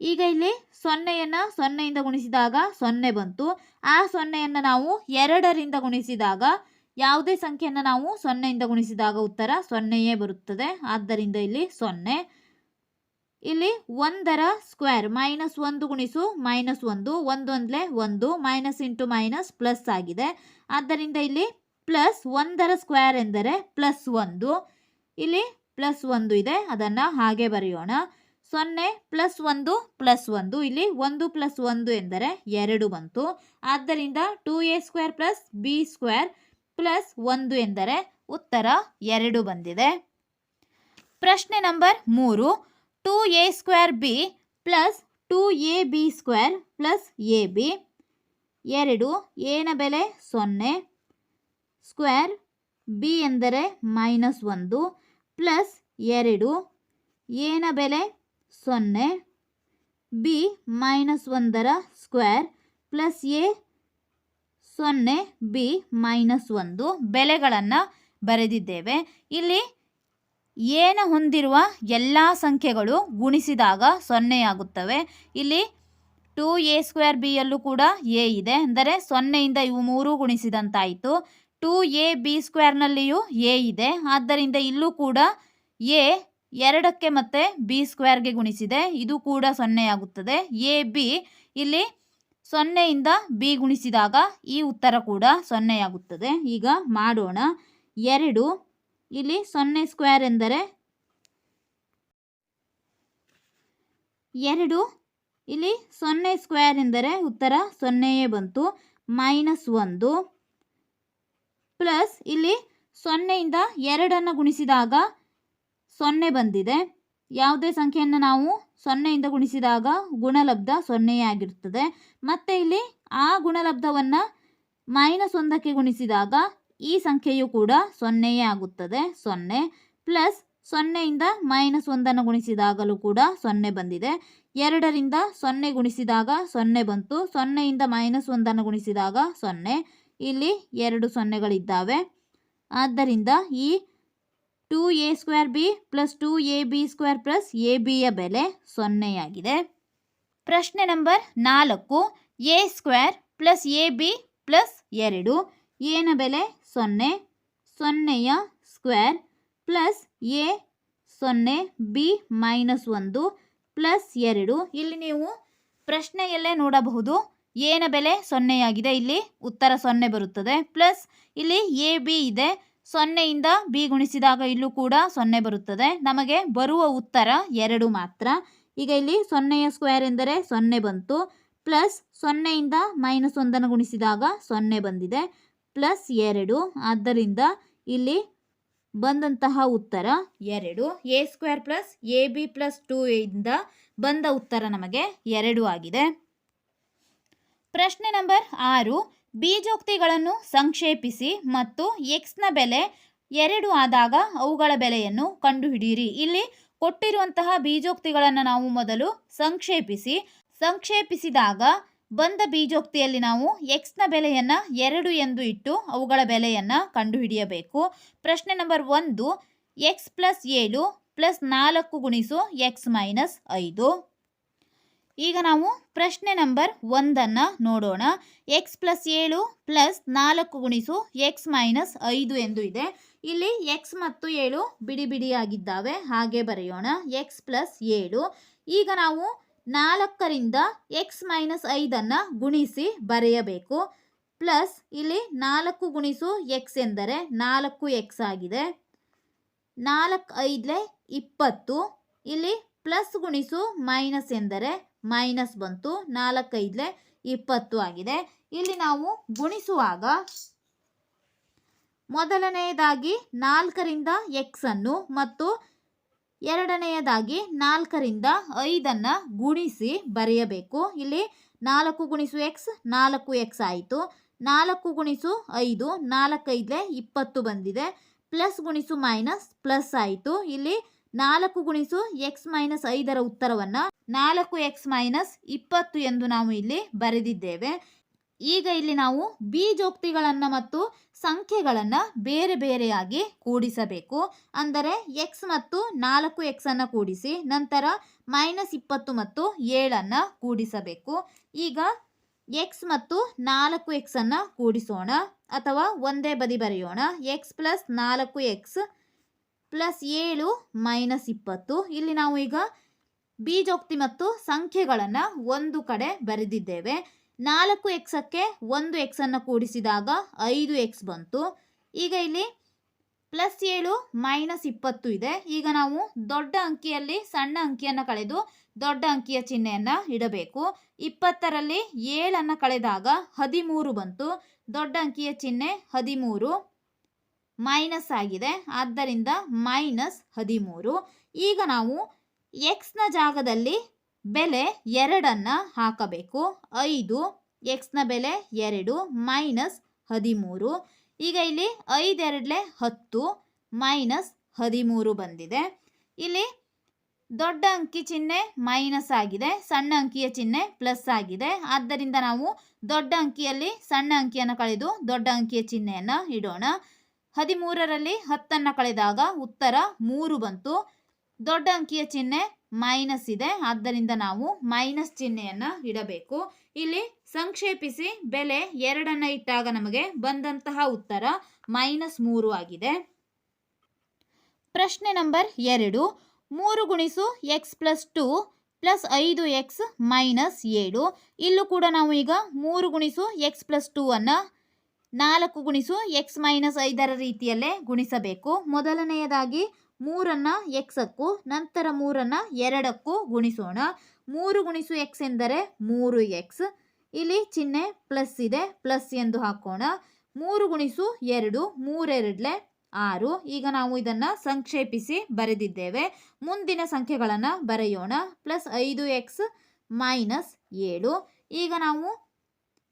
ಈಗ ಇಲ್ಲಿ 0ಯನ್ನು 0 ಇಂದ ಗುಣಿಸಿದಾಗ 0 ಬಂತು. ಆ 0ಯನ್ನು ನಾವು 2ರಿಂದ ಗುಣಿಸಿದಾಗ, ಯಾವುದೇ ಸಂಖ್ಯೆಯನ್ನು ನಾವು 0 ಇಂದ ಗುಣಿಸಿದಾಗ ಉತ್ತರ 0ಯೇ ಬರುತ್ತದೆ. ಆದ್ದರಿಂದ ಇಲ್ಲಿ 0. ಇಲ್ಲಿ 1ರ ಸ್ಕ್ವೇರ್ -1 ಗುಣಿಸು -1, 1 1 1, ಮೈನಸ್ ಇಂಟು ಮೈನಸ್ ಪ್ಲಸ್ ಆಗಿದೆ. ಆದ್ದರಿಂದ ಇಲ್ಲಿ ಪ್ಲಸ್ 1ರ ಸ್ಕ್ವೇರ್ ಎಂದರೆ ಪ್ಲಸ್ 1. ಇಲ್ಲಿ ಪ್ಲಸ್ 1 ಇದೆ, ಅದನ್ನು ಹಾಗೆ ಬರೆಯೋಣ. 0 ಪ್ಲಸ್ 1 ಪ್ಲಸ್ 1, ಇಲ್ಲಿ 1 ಪ್ಲಸ್ 1 ಎಂದರೆ 2 ಬಂತು. ಆದ್ದರಿಂದ 2a square plus B square plus 1 ಎಂದರೆ ಉತ್ತರ 2 ಬಂದಿದೆ. ಪ್ರಶ್ನೆ number 3, 2a square B plus 2ab square plus ab. 2 ಎನ ಬೆಲೆ 0, ಸ್ಕ್ವೇರ್ ಬಿ ಎಂದರೆ -1, ಪ್ಲಸ್ 2 ಎನ ಬೆಲೆ 0, ಬಿ -1ರ ಸ್ಕ್ವೇರ್ ಪ್ಲಸ್ ಎ 0, ಬಿ -1. ಬೆಲೆಗಳನ್ನು ಬರೆದಿದ್ದೇವೆ. ಇಲ್ಲಿ ಎನ ಹೊಂದಿರುವ ಎಲ್ಲ ಸಂಖ್ಯೆಗಳು ಗುಣಿಸಿದಾಗ 0 ಆಗುತ್ತವೆ. ಇಲ್ಲಿ 2a ಸ್ಕ್ವೇರ್ ಬಿಯಲ್ಲೂ ಕೂಡ ಎ ಇದೆ, ಅಂದರೆ 0 ಇಂದ ಇವು 3 ಗುಣಿಸಿದಂತಾಯಿತು. 2ab ಸ್ಕ್ವೇರ್ನಲ್ಲಿಯೂ ಎ ಇದೆ, ಆದ್ದರಿಂದ ಇಲ್ಲೂ ಕೂಡ ಎ 2ಕ್ಕೆ ಮತ್ತು ಬಿ ಸ್ಕ್ವೇರ್ಗೆ ಗುಣಿಸಿದೆ, ಇದು ಕೂಡ 0 ಆಗುತ್ತದೆ. ಎ ಬಿ ಇಲ್ಲಿ 0 ಇಂದ ಬಿ ಗುಣಿಸಿದಾಗ ಈ ಉತ್ತರ ಕೂಡ 0 ಆಗುತ್ತದೆ. ಈಗ ಮಾಡೋಣ. 2 ಇಲ್ಲಿ 0 ಸ್ಕ್ವೇರ್ ಎಂದರೆ 2, ಇಲ್ಲಿ 0 ಸ್ಕ್ವೇರ್ ಎಂದರೆ ಉತ್ತರ 0ಯೇ ಬಂತು. -1 ಪ್ಲಸ್ ಇಲ್ಲಿ 0 ಇಂದ 2 ಗುಣಿಸಿದಾಗ 0 ಬಂದಿದೆ. ಯಾವುದೇ ಸಂಖ್ಯೆಯನ್ನು ನಾವು 0 ಇಂದ ಗುಣಿಸಿದಾಗ ಗುಣಲಬ್ಧ 0 ಆಗಿರುತ್ತದೆ. ಮತ್ತು ಇಲ್ಲಿ ಆ ಗುಣಲಬ್ಧವನ್ನು -1ಕ್ಕೆ ಗುಣಿಸಿದಾಗ ಈ ಸಂಖ್ಯೆಯು ಕೂಡ 0ಯೇ ಆಗುತ್ತದೆ. 0 ಪ್ಲಸ್ 0ಯಿಂದ -1 ಗುಣಿಸಿದಾಗಲೂ ಕೂಡ 0 ಬಂದಿದೆ. 2ರಿಂದ 0 ಗುಣಿಸಿದಾಗ 0 ಬಂತು. 0ಯಿಂದ -1 ಗುಣಿಸಿದಾಗ 0. ಇಲ್ಲಿ 2 ಸೊನ್ನೆಗಳಿದ್ದಾವೆ. ಆದ್ದರಿಂದ ಈ 2a² b + 2ab² + abಯ ಬೆಲೆ 0 ಆಗಿದೆ. ಪ್ರಶ್ನೆ ನಂಬರ್ 4. a² + ab + 2. ಎನ ಬೆಲೆ 0. 0ಯ square plus a 0 b -1 plus 2. ಇಲ್ಲಿ ನೀವು ಪ್ರಶ್ನೆಯಲ್ಲೇ ನೋಡಬಹುದು ಎನ ಬೆಲೆ 0 ಆಗಿದೆ. ಇಲ್ಲಿ ಉತ್ತರ 0 ಬರುತ್ತದೆ. ಪ್ಲಸ್ ಇಲ್ಲಿ ಎ ಬಿ ಇದೆ. 0ಯಿಂದ ಬಿ ಗುಣಿಸಿದಾಗ ಇಲ್ಲೂ ಕೂಡ 0 ಬರುತ್ತದೆ. ನಮಗೆ ಬರುವ ಉತ್ತರ 2 ಮಾತ್ರ. ಈಗ ಇಲ್ಲಿ 0ಯ ಸ್ಕ್ವೇರ್ ಎಂದರೆ 0 ಬಂತು. ಪ್ಲಸ್ 0ಯಿಂದ -1 ಗುಣಿಸಿದಾಗ 0 ಬಂದಿದೆ. ಪ್ಲಸ್ 2. ಆದ್ದರಿಂದ ಇಲ್ಲಿ ಬಂದಂತಹ ಉತ್ತರ 2. a² + ab + 2 ಇಂದ ಬಂದ ಉತ್ತರ ನಮಗೆ 2 ಆಗಿದೆ. ಪ್ರಶ್ನೆ ನಂಬರ್ 6. ಬೀಜೋಕ್ತಿಗಳನ್ನು ಸಂಕ್ಷೇಪಿಸಿ ಮತ್ತು x ನ ಬೆಲೆ 2 ಆದಾಗ ಅವುಗಳ ಬೆಲೆಯನ್ನು ಕಂಡುಹಿಡಿಯಿರಿ. ಇಲ್ಲಿ ಕೊಟ್ಟಿರುವಂತಹ ಬೀಜೋಕ್ತಿಗಳನ್ನು ನಾವು ಮೊದಲು ಸಂಕ್ಷೇಪಿಸಿದಾಗ ಬಂದ ಬೀಜೋಕ್ತಿಯಲ್ಲಿ ನಾವು x ನ ಬೆಲೆಯನ್ನು 2 ಎಂದು ಇಟ್ಟು ಅವುಗಳ ಬೆಲೆಯನ್ನು ಕಂಡುಹಿಡಿಯಬೇಕು. ಪ್ರಶ್ನೆ ನಂಬರ್ 1. x + 7 + 4 × x - 5. ಈಗ ನಾವು ಪ್ರಶ್ನೆ ನಂಬರ್ 1 ನೋಡೋಣ. x + 7 + 4 × x - 5 ಎಂದು ಇದೆ. ಇಲ್ಲಿ x ಮತ್ತು 7 ಬಿಡಿ ಬಿಡಿಯಾಗಿದ್ದಾವೆ, ಹಾಗೆ ಬರೆಯೋಣ. x + 7. ಈಗ ನಾವು 4ರಿಂದ x - 5 ಗುಣಿಸಿ ಬರೆಯಬೇಕು. ಪ್ಲಸ್ ಇಲ್ಲಿ 4 × x ಎಂದರೆ 4x ಆಗಿದೆ. 4 5 20. ಇಲ್ಲಿ ಪ್ಲಸ್ ಗುಣಿಸು ಮೈನಸ್ ಎಂದರೆ ಮೈನಸ್ ಬಂತು. 4 5 20 ಆಗಿದೆ. ಇಲ್ಲಿ ನಾವು ಗುಣಿಸುವಾಗ ಮೊದಲನೆಯದಾಗಿ 4ರಿಂದ x ಅನ್ನು ಮತ್ತು ಎರಡನೆಯದಾಗಿ 4ರಿಂದ 5 ಗುಣಿಸಿ ಬರೆಯಬೇಕು. ಇಲ್ಲಿ 4 × x 4x ಆಯಿತು. 4 × 5 4 5 20 ಬಂದಿದೆ. ಪ್ಲಸ್ ಗುಣಿಸು ಮೈನಸ್ ಪ್ಲಸ್ ಆಯಿತು. ಇಲ್ಲಿ 4 × x - 5ರ ಉತ್ತರವನ್ನು 4x - 20 ಎಂದು ನಾವು ಇಲ್ಲಿ ಬರೆದಿದ್ದೇವೆ. ಈಗ ಇಲ್ಲಿ ನಾವು ಬೀಜೋಕ್ತಿಗಳನ್ನು ಮತ್ತು ಸಂಖ್ಯೆಗಳನ್ನು ಬೇರೆ ಬೇರೆಯಾಗಿ ಕೂಡಿಸಬೇಕು. ಅಂದರೆ x ಮತ್ತು 4x ಅನ್ನು ಕೂಡಿಸಿ ನಂತರ -20 ಮತ್ತು 7 ಕೂಡಿಸಬೇಕು. ಈಗ x ಮತ್ತು 4x ಅನ್ನು ಕೂಡಿಸೋಣ ಅಥವಾ ಒಂದೇ ಬದಿ ಬರೆಯೋಣ. x + 4x + 7 -20. ಇಲ್ಲಿ ನಾವು ಈಗ ಬೀಜೋಕ್ತಿ ಮತ್ತು ಸಂಖ್ಯೆಗಳನ್ನು ಒಂದು ಕಡೆ ಬರೆದಿದ್ದೇವೆ. 4xಕ್ಕೆ 1x ಅನ್ನು ಕೂಡಿಸಿದಾಗ 5x ಬಂತು. ಈಗ ಇಲ್ಲಿ +7 -20 ಇದೆ. ಈಗ ನಾವು ದೊಡ್ಡ ಅಂಕಿಯಲ್ಲಿ ಸಣ್ಣ ಅಂಕಿಯನ್ನು ಕಳೆದು ದೊಡ್ಡ ಅಂಕಿಯ ಚಿಹ್ನೆಯನ್ನು ಇಡಬೇಕು. 20ರಲ್ಲಿ 7 ಕಳೆದಾಗ 13 ಬಂತು. ದೊಡ್ಡ ಅಂಕಿಯ ಚಿಹ್ನೆ 13 ಮೈನಸ್ ಆಗಿದೆ, ಆದ್ದರಿಂದ -13. ಈಗ ನಾವು x ನ ಜಾಗದಲ್ಲಿ ಬೆಲೆ 2 ಹಾಕಬೇಕು. 5 x ನ ಬೆಲೆ 2 -13. ಈಗ ಇಲ್ಲಿ 5 2 10 -13 ಬಂದಿದೆ. ಇಲ್ಲಿ ದೊಡ್ಡ ಅಂಕಿ ಚಿಹ್ನೆ ಮೈನಸ್ ಆಗಿದೆ, ಸಣ್ಣ ಅಂಕಿಯ ಚಿಹ್ನೆ ಪ್ಲಸ್ ಆಗಿದೆ. ಆದ್ದರಿಂದ ನಾವು ದೊಡ್ಡ ಅಂಕಿಯಲ್ಲಿ ಸಣ್ಣ ಅಂಕಿಯನ್ನು ಕಳೆದು ದೊಡ್ಡ ಅಂಕಿಯ ಚಿಹ್ನೆಯನ್ನು ಇಡೋಣ. 13ರಲ್ಲಿ 10 ಕಳೆದಾಗ ಉತ್ತರ 3 ಬಂತು. ದೊಡ್ಡ ಅಂಕಿಯ ಚಿಹ್ನೆ ಮೈನಸ್ ಇದೆ, ಆದ್ದರಿಂದ ನಾವು ಮೈನಸ್ ಚಿಹ್ನೆಯನ್ನು ಇಡಬೇಕು. ಇಲ್ಲಿ ಸಂಕ್ಷೇಪಿಸಿ ಬೆಲೆ 2 ಇಟ್ಟಾಗ ನಮಗೆ ಬಂದಂತಹ ಉತ್ತರ -3 ಆಗಿದೆ. ಪ್ರಶ್ನೆ ನಂಬರ್ 2. 3 × x + 2 + 5x - 7. ಇಲ್ಲೂ ಕೂಡ ನಾವು ಈಗ 3 × x + 2 ಅನ್ನು 4 × x - 5ರ ರೀತಿಯಲ್ಲೇ ಗುಣಿಸಬೇಕು. ಮೊದಲನೆಯದಾಗಿ 3ನ್ನು xಕ್ಕೂ ನಂತರ 3ನ್ನು 2ಕ್ಕೂ ಗುಣಿಸೋಣ. 3 × x ಎಂದರೆ 3x. ಇಲ್ಲಿ ಚಿಹ್ನೆ ಪ್ಲಸ್ ಇದೆ, ಪ್ಲಸ್ ಎಂದು ಹಾಕೋಣ. 3 × 2 3 2 6. ಈಗ ನಾವು ಇದನ್ನು ಸಂಕ್ಷೇಪಿಸಿ ಬರೆದಿದ್ದೇವೆ. ಮುಂದಿನ ಸಂಖ್ಯೆಗಳನ್ನು ಬರೆಯೋಣ. +5x -7. ಈಗ ನಾವು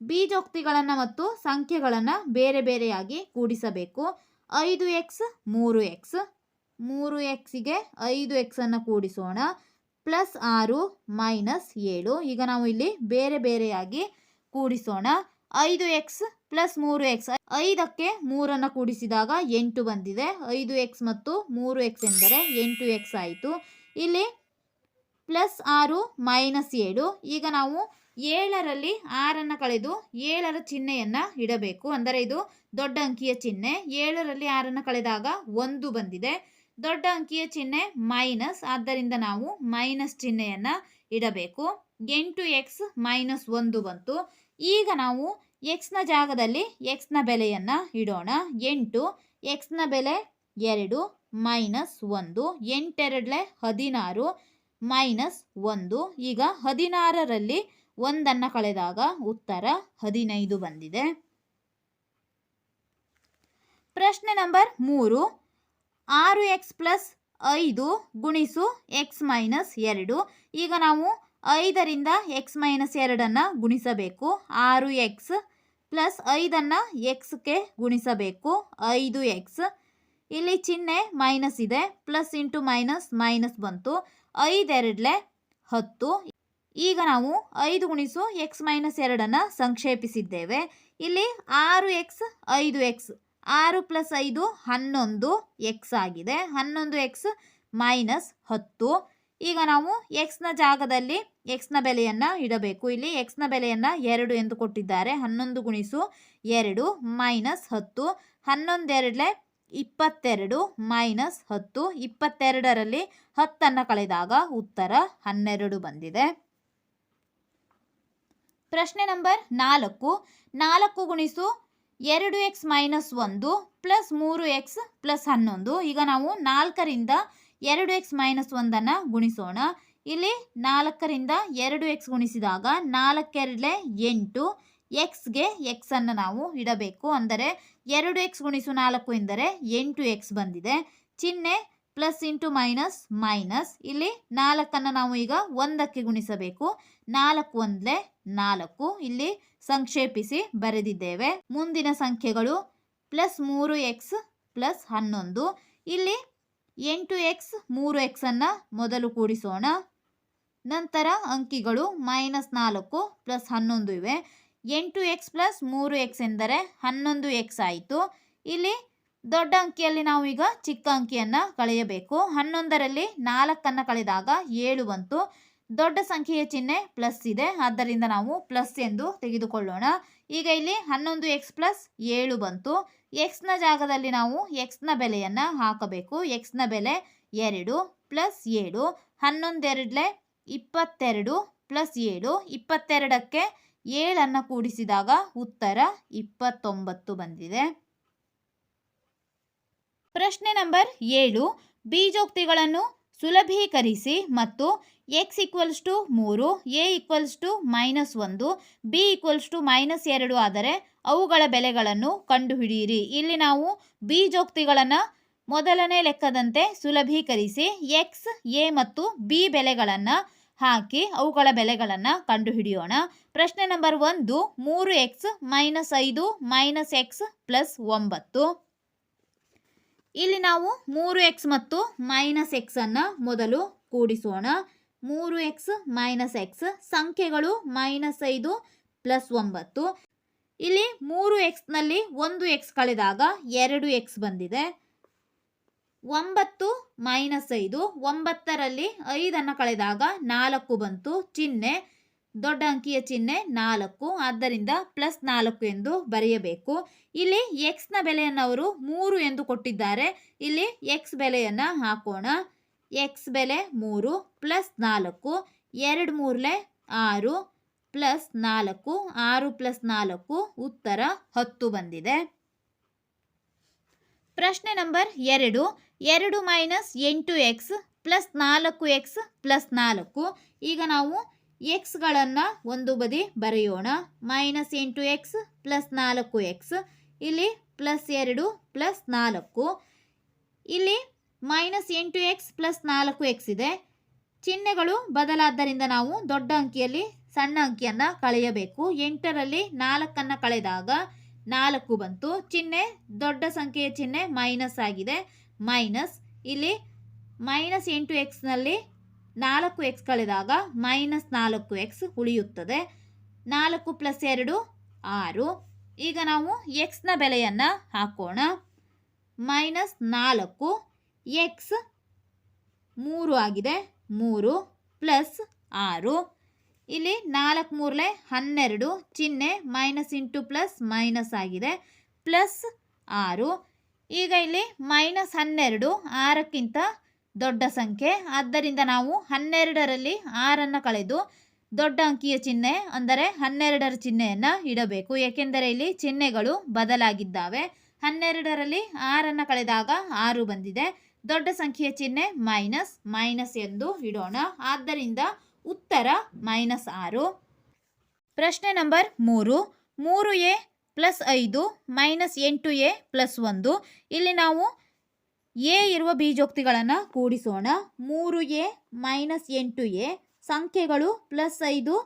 ಬೀಜೋಕ್ತಿಗಳನ್ನು ಮತ್ತು ಸಂಖ್ಯೆಗಳನ್ನು ಬೇರೆ ಬೇರೆಯಾಗಿ ಕೂಡಿಸಬೇಕು. 5x 3x 3xಗೆ 5xನ್ನು ಕೂಡಿಸೋಣ. +6 -7. ಈಗ ನಾವು ಇಲ್ಲಿ ಬೇರೆ ಬೇರೆಯಾಗಿ ಕೂಡಿಸೋಣ. 5x + 3x. 5ಕ್ಕೆ 3ಅನ್ನು ಕೂಡಿಸಿದಾಗ 8 ಬಂದಿದೆ. 5x ಮತ್ತು 3x ಎಂದರೆ 8x ಆಯಿತು. ಇಲ್ಲಿ +6 -7. ಈಗ ನಾವು 7ರಲ್ಲಿ 6ಅನ್ನು ಕಳೆದು 7ರ ಚಿಹ್ನೆಯನ್ನು ಇಡಬೇಕು. ಅಂದರೆ ಇದು ದೊಡ್ಡ ಅಂಕಿಯ ಚಿಹ್ನೆ. 7ರಲ್ಲಿ 6ಅನ್ನು ಕಳೆದಾಗ 1 ಬಂದಿದೆ. ದೊಡ್ಡ ಅಂಕಿಯ ಚಿಹ್ನೆ ಮೈನಸ್, ಆದ್ದರಿಂದ ನಾವು ಮೈನಸ್ ಚಿಹ್ನೆಯನ್ನು ಇಡಬೇಕು. 8x - 1 ಬಂತು. ಈಗ ನಾವು ಎಕ್ಸ್ನ ಜಾಗದಲ್ಲಿ ಎಕ್ಸ್ನ ಬೆಲೆಯನ್ನು ಇಡೋಣ. 8, ಎಕ್ಸ್ನ ಬೆಲೆ 2 -1. 8 2 16 -1. ಈಗ 16ರಲ್ಲಿ 1ಅನ್ನು ಕಳೆದಾಗ ಉತ್ತರ 15 ಬಂದಿದೆ. ಪ್ರಶ್ನೆ ನಂಬರ್ 3. 6x + 5 ಗುಣಿಸು x - 2. ಈಗ ನಾವು 5ರಿಂದ x - 2ಅನ್ನು ಗುಣಿಸಬೇಕು. 6x + 5ಅನ್ನು xಗೆ ಗುಣಿಸಬೇಕು. 5x. ಇಲ್ಲಿ ಚಿಹ್ನೆ ಮೈನಸ್ ಇದೆ. ಪ್ಲಸ್ ಇಂಟು ಮೈನಸ್ ಮೈನಸ್ ಬಂತು. 5 2 10. ಈಗ ನಾವು 5 ಗುಣಿಸು x - 2ಅನ್ನು ಸಂಕ್ಷೇಪಿಸಿದ್ದೇವೆ. ಇಲ್ಲಿ 6x 5x. 6 + 5 11x ಆಗಿದೆ. 11x -10. ಈಗ ನಾವು ಎಕ್ಸ್ನ ಜಾಗದಲ್ಲಿ ಎಕ್ಸ್ನ ಬೆಲೆಯನ್ನು ಇಡಬೇಕು. ಇಲ್ಲಿ ಎಕ್ಸ್ನ ಬೆಲೆಯನ್ನು 2 ಎಂದು ಕೊಟ್ಟಿದ್ದಾರೆ. 11 ಗುಣಿಸು 2 -10. 11 2 22 -10. 22ರಲ್ಲಿ 10ಅನ್ನು ಕಳೆದಾಗ ಉತ್ತರ 12 ಬಂದಿದೆ. ಪ್ರಶ್ನೆ ನಂಬರ್ 4. 4 ಗುಣಿಸು 2x - 1 + 3x + 11. ಈಗ ನಾವು 4ರಿಂದ 2x - 1ಅನ್ನು ಗುಣಿಸೋಣ. ಇಲ್ಲಿ 4ರಿಂದ 2x ಗುಣಿಸಿದಾಗ 4 2 8. ಎಕ್ಸ್ಗೆ ಎಕ್ಸನ್ನು ನಾವು ಇಡಬೇಕು. ಅಂದರೆ 2x × 4 ಎಂದರೆ 8x ಬಂದಿದೆ. ಚಿಹ್ನೆ ಪ್ಲಸ್ ಇಂಟು ಮೈನಸ್ ಮೈನಸ್. ಇಲ್ಲಿ 4ಅನ್ನು ನಾವು ಈಗ 1ಕ್ಕೆ ಗುಣಿಸಬೇಕು. 4 1 4. ಇಲ್ಲಿ ಸಂಕ್ಷೇಪಿಸಿ ಬರೆದಿದ್ದೇವೆ. ಮುಂದಿನ ಸಂಖ್ಯೆಗಳು +3x + 11. ಇಲ್ಲಿ 8x 3x ಅನ್ನು ಮೊದಲು ಕೂಡಿಸೋಣ. ನಂತರ ಅಂಕಿಗಳು -4 + 11 ಇವೆ. 8x + 3x ಎಂದರೆ 11x ಆಯಿತು. ಇಲ್ಲಿ ದೊಡ್ಡ ಅಂಕಿಯಲ್ಲಿ ನಾವು ಈಗ ಚಿಕ್ಕ ಅಂಕಿಯನ್ನು ಕಳೆಯಬೇಕು. 11ರಲ್ಲಿ 4ಅನ್ನು ಕಳೆದಾಗ 7 ಬಂತು. ದೊಡ್ಡ ಸಂಖ್ಯೆಯ ಚಿಹ್ನೆ ಪ್ಲಸ್ ಇದೆ, ಆದ್ದರಿಂದ ನಾವು ಪ್ಲಸ್ ಎಂದು ತೆಗೆದುಕೊಳ್ಳೋಣ. ಈಗ ಇಲ್ಲಿ 11x + 7 ಬಂತು. ಎಕ್ಸ್ನ ಜಾಗದಲ್ಲಿ ನಾವು ಎಕ್ಸ್ನ ಬೆಲೆಯನ್ನು ಹಾಕಬೇಕು. ಎಕ್ಸ್ನ ಬೆಲೆ 2 + 7. 11 22 + 7. 22ಕ್ಕೆ 7ಅನ್ನು ಕೂಡಿಸಿದಾಗ ಉತ್ತರ 29 ಬಂದಿದೆ. ಪ್ರಶ್ನೆ ನಂಬರ್ 7. ಬೀಜೋಕ್ತಿಗಳನ್ನು ಸುಲಭೀಕರಿಸಿ ಮತ್ತು x = 3, a = -1, b = -2 ಆದರೆ ಅವುಗಳ ಬೆಲೆಗಳನ್ನು ಕಂಡುಹಿಡಿಯಿರಿ. ಇಲ್ಲಿ ನಾವು ಬೀಜೋಕ್ತಿಗಳನ್ನು ಮೊದಲನೇ ಲೆಕ್ಕದಂತೆ ಸುಲಭೀಕರಿಸಿ x, a ಮತ್ತು b ಬೆಲೆಗಳನ್ನು ಹಾಕಿ ಅವುಗಳ ಬೆಲೆಗಳನ್ನು ಕಂಡುಹಿಡಿಯೋಣ. ಪ್ರಶ್ನೆ ನಂಬರ್ 1. 3x - 5 - x + 9. ಇಲ್ಲಿ ನಾವು 3x ಮತ್ತು -x ಅನ್ನು ಮೊದಲು ಕೂಡಿಸೋಣ. 3x - x. ಸಂಖ್ಯೆಗಳು -5 + 9. ಇಲ್ಲಿ 3xನಲ್ಲಿ 1x ಕಳೆದಾಗ 2x ಬಂದಿದೆ. 9 - 5. 9ರಲ್ಲಿ 5ಅನ್ನು ಕಳೆದಾಗ 4 ಬಂತು. ಚಿಹ್ನೆ ದೊಡ್ಡ ಅಂಕಿಯ ಚಿಹ್ನೆ 4, ಆದ್ದರಿಂದ +4 ಎಂದು ಬರೆಯಬೇಕು. ಇಲ್ಲಿ ಎಕ್ಸ್ನ ಬೆಲೆಯನ್ನು ಅವರು 3 ಎಂದು ಕೊಟ್ಟಿದ್ದಾರೆ. ಇಲ್ಲಿ ಎಕ್ಸ್ ಬೆಲೆಯನ್ನು ಹಾಕೋಣ. ಎಕ್ಸ್ ಬೆಲೆ 3 + 4. 2 3 6 + 4. 6 + 4 ಉತ್ತರ 10 ಬಂದಿದೆ. ಪ್ರಶ್ನೆ ನಂಬರ್ 2. 2 - 8x + 4x + 4. ಈಗ ನಾವು ಎಕ್ಸ್ಗಳನ್ನು ಒಂದು ಬದಿ ಬರೆಯೋಣ. -8x + 4x. ಇಲ್ಲಿ +2 + 4. ಇಲ್ಲಿ -8x + 4x ಇದೆ. ಚಿಹ್ನೆಗಳು ಬದಲಾದ್ದರಿಂದ ನಾವು ದೊಡ್ಡ ಅಂಕಿಯಲ್ಲಿ ಸಣ್ಣ ಅಂಕಿಯನ್ನು ಕಳೆಯಬೇಕು. 8ರಲ್ಲಿ 4ಅನ್ನು ಕಳೆದಾಗ 4 ಬಂತು. ಚಿಹ್ನೆ ದೊಡ್ಡ ಸಂಖ್ಯೆಯ ಚಿಹ್ನೆ ಮೈನಸ್ ಆಗಿದೆ. ಮೈನಸ್. ಇಲ್ಲಿ -8xನಲ್ಲಿ 4x ಕಳೆದಾಗ -4x ಉಳಿಯುತ್ತದೆ. 4 + 2 6. ಈಗ ನಾವು xನ ಬೆಲೆಯನ್ನು ಹಾಕೋಣ. -4 x 3 ಆಗಿದೆ. 3 + 6. ಇಲ್ಲಿ 4 3 12, ಚಿಹ್ನೆ ಮೈನಸ್ ಇಂಟು ಪ್ಲಸ್ ಮೈನಸ್ ಆಗಿದೆ, ಪ್ಲಸ್ 6. ಈಗ ಇಲ್ಲಿ -12 6ಕ್ಕಿಂತ ದೊಡ್ಡ ಸಂಖ್ಯೆ, ಆದ್ದರಿಂದ ನಾವು 12ರಲ್ಲಿ 6ಅನ್ನು ಕಳೆದು ದೊಡ್ಡ ಅಂಕಿಯ ಚಿಹ್ನೆ ಅಂದರೆ 12ರ ಚಿಹ್ನೆಯನ್ನು ಇಡಬೇಕು, ಏಕೆಂದರೆ ಇಲ್ಲಿ ಚಿಹ್ನೆಗಳು ಬದಲಾಗಿದ್ದಾವೆ. 12ರಲ್ಲಿ 6ಅನ್ನು ಕಳೆದಾಗ 6 ಬಂದಿದೆ. ದೊಡ್ಡ ಸಂಖ್ಯೆಯ ಚಿಹ್ನೆ ಮೈನಸ್ ಎಂದು ಇಡೋಣ. ಆದ್ದರಿಂದ ಉತ್ತರ -6. ಪ್ರಶ್ನೆ ನಂಬರ್ 3. 3a + 5 -8a + 1. ಇಲ್ಲಿ ನಾವು ಎ ಇರುವ ಬೀಜೋಕ್ತಿಗಳನ್ನು ಕೂಡಿಸೋಣ. 3a - 8a ಸಂಖ್ಯೆಗಳು +5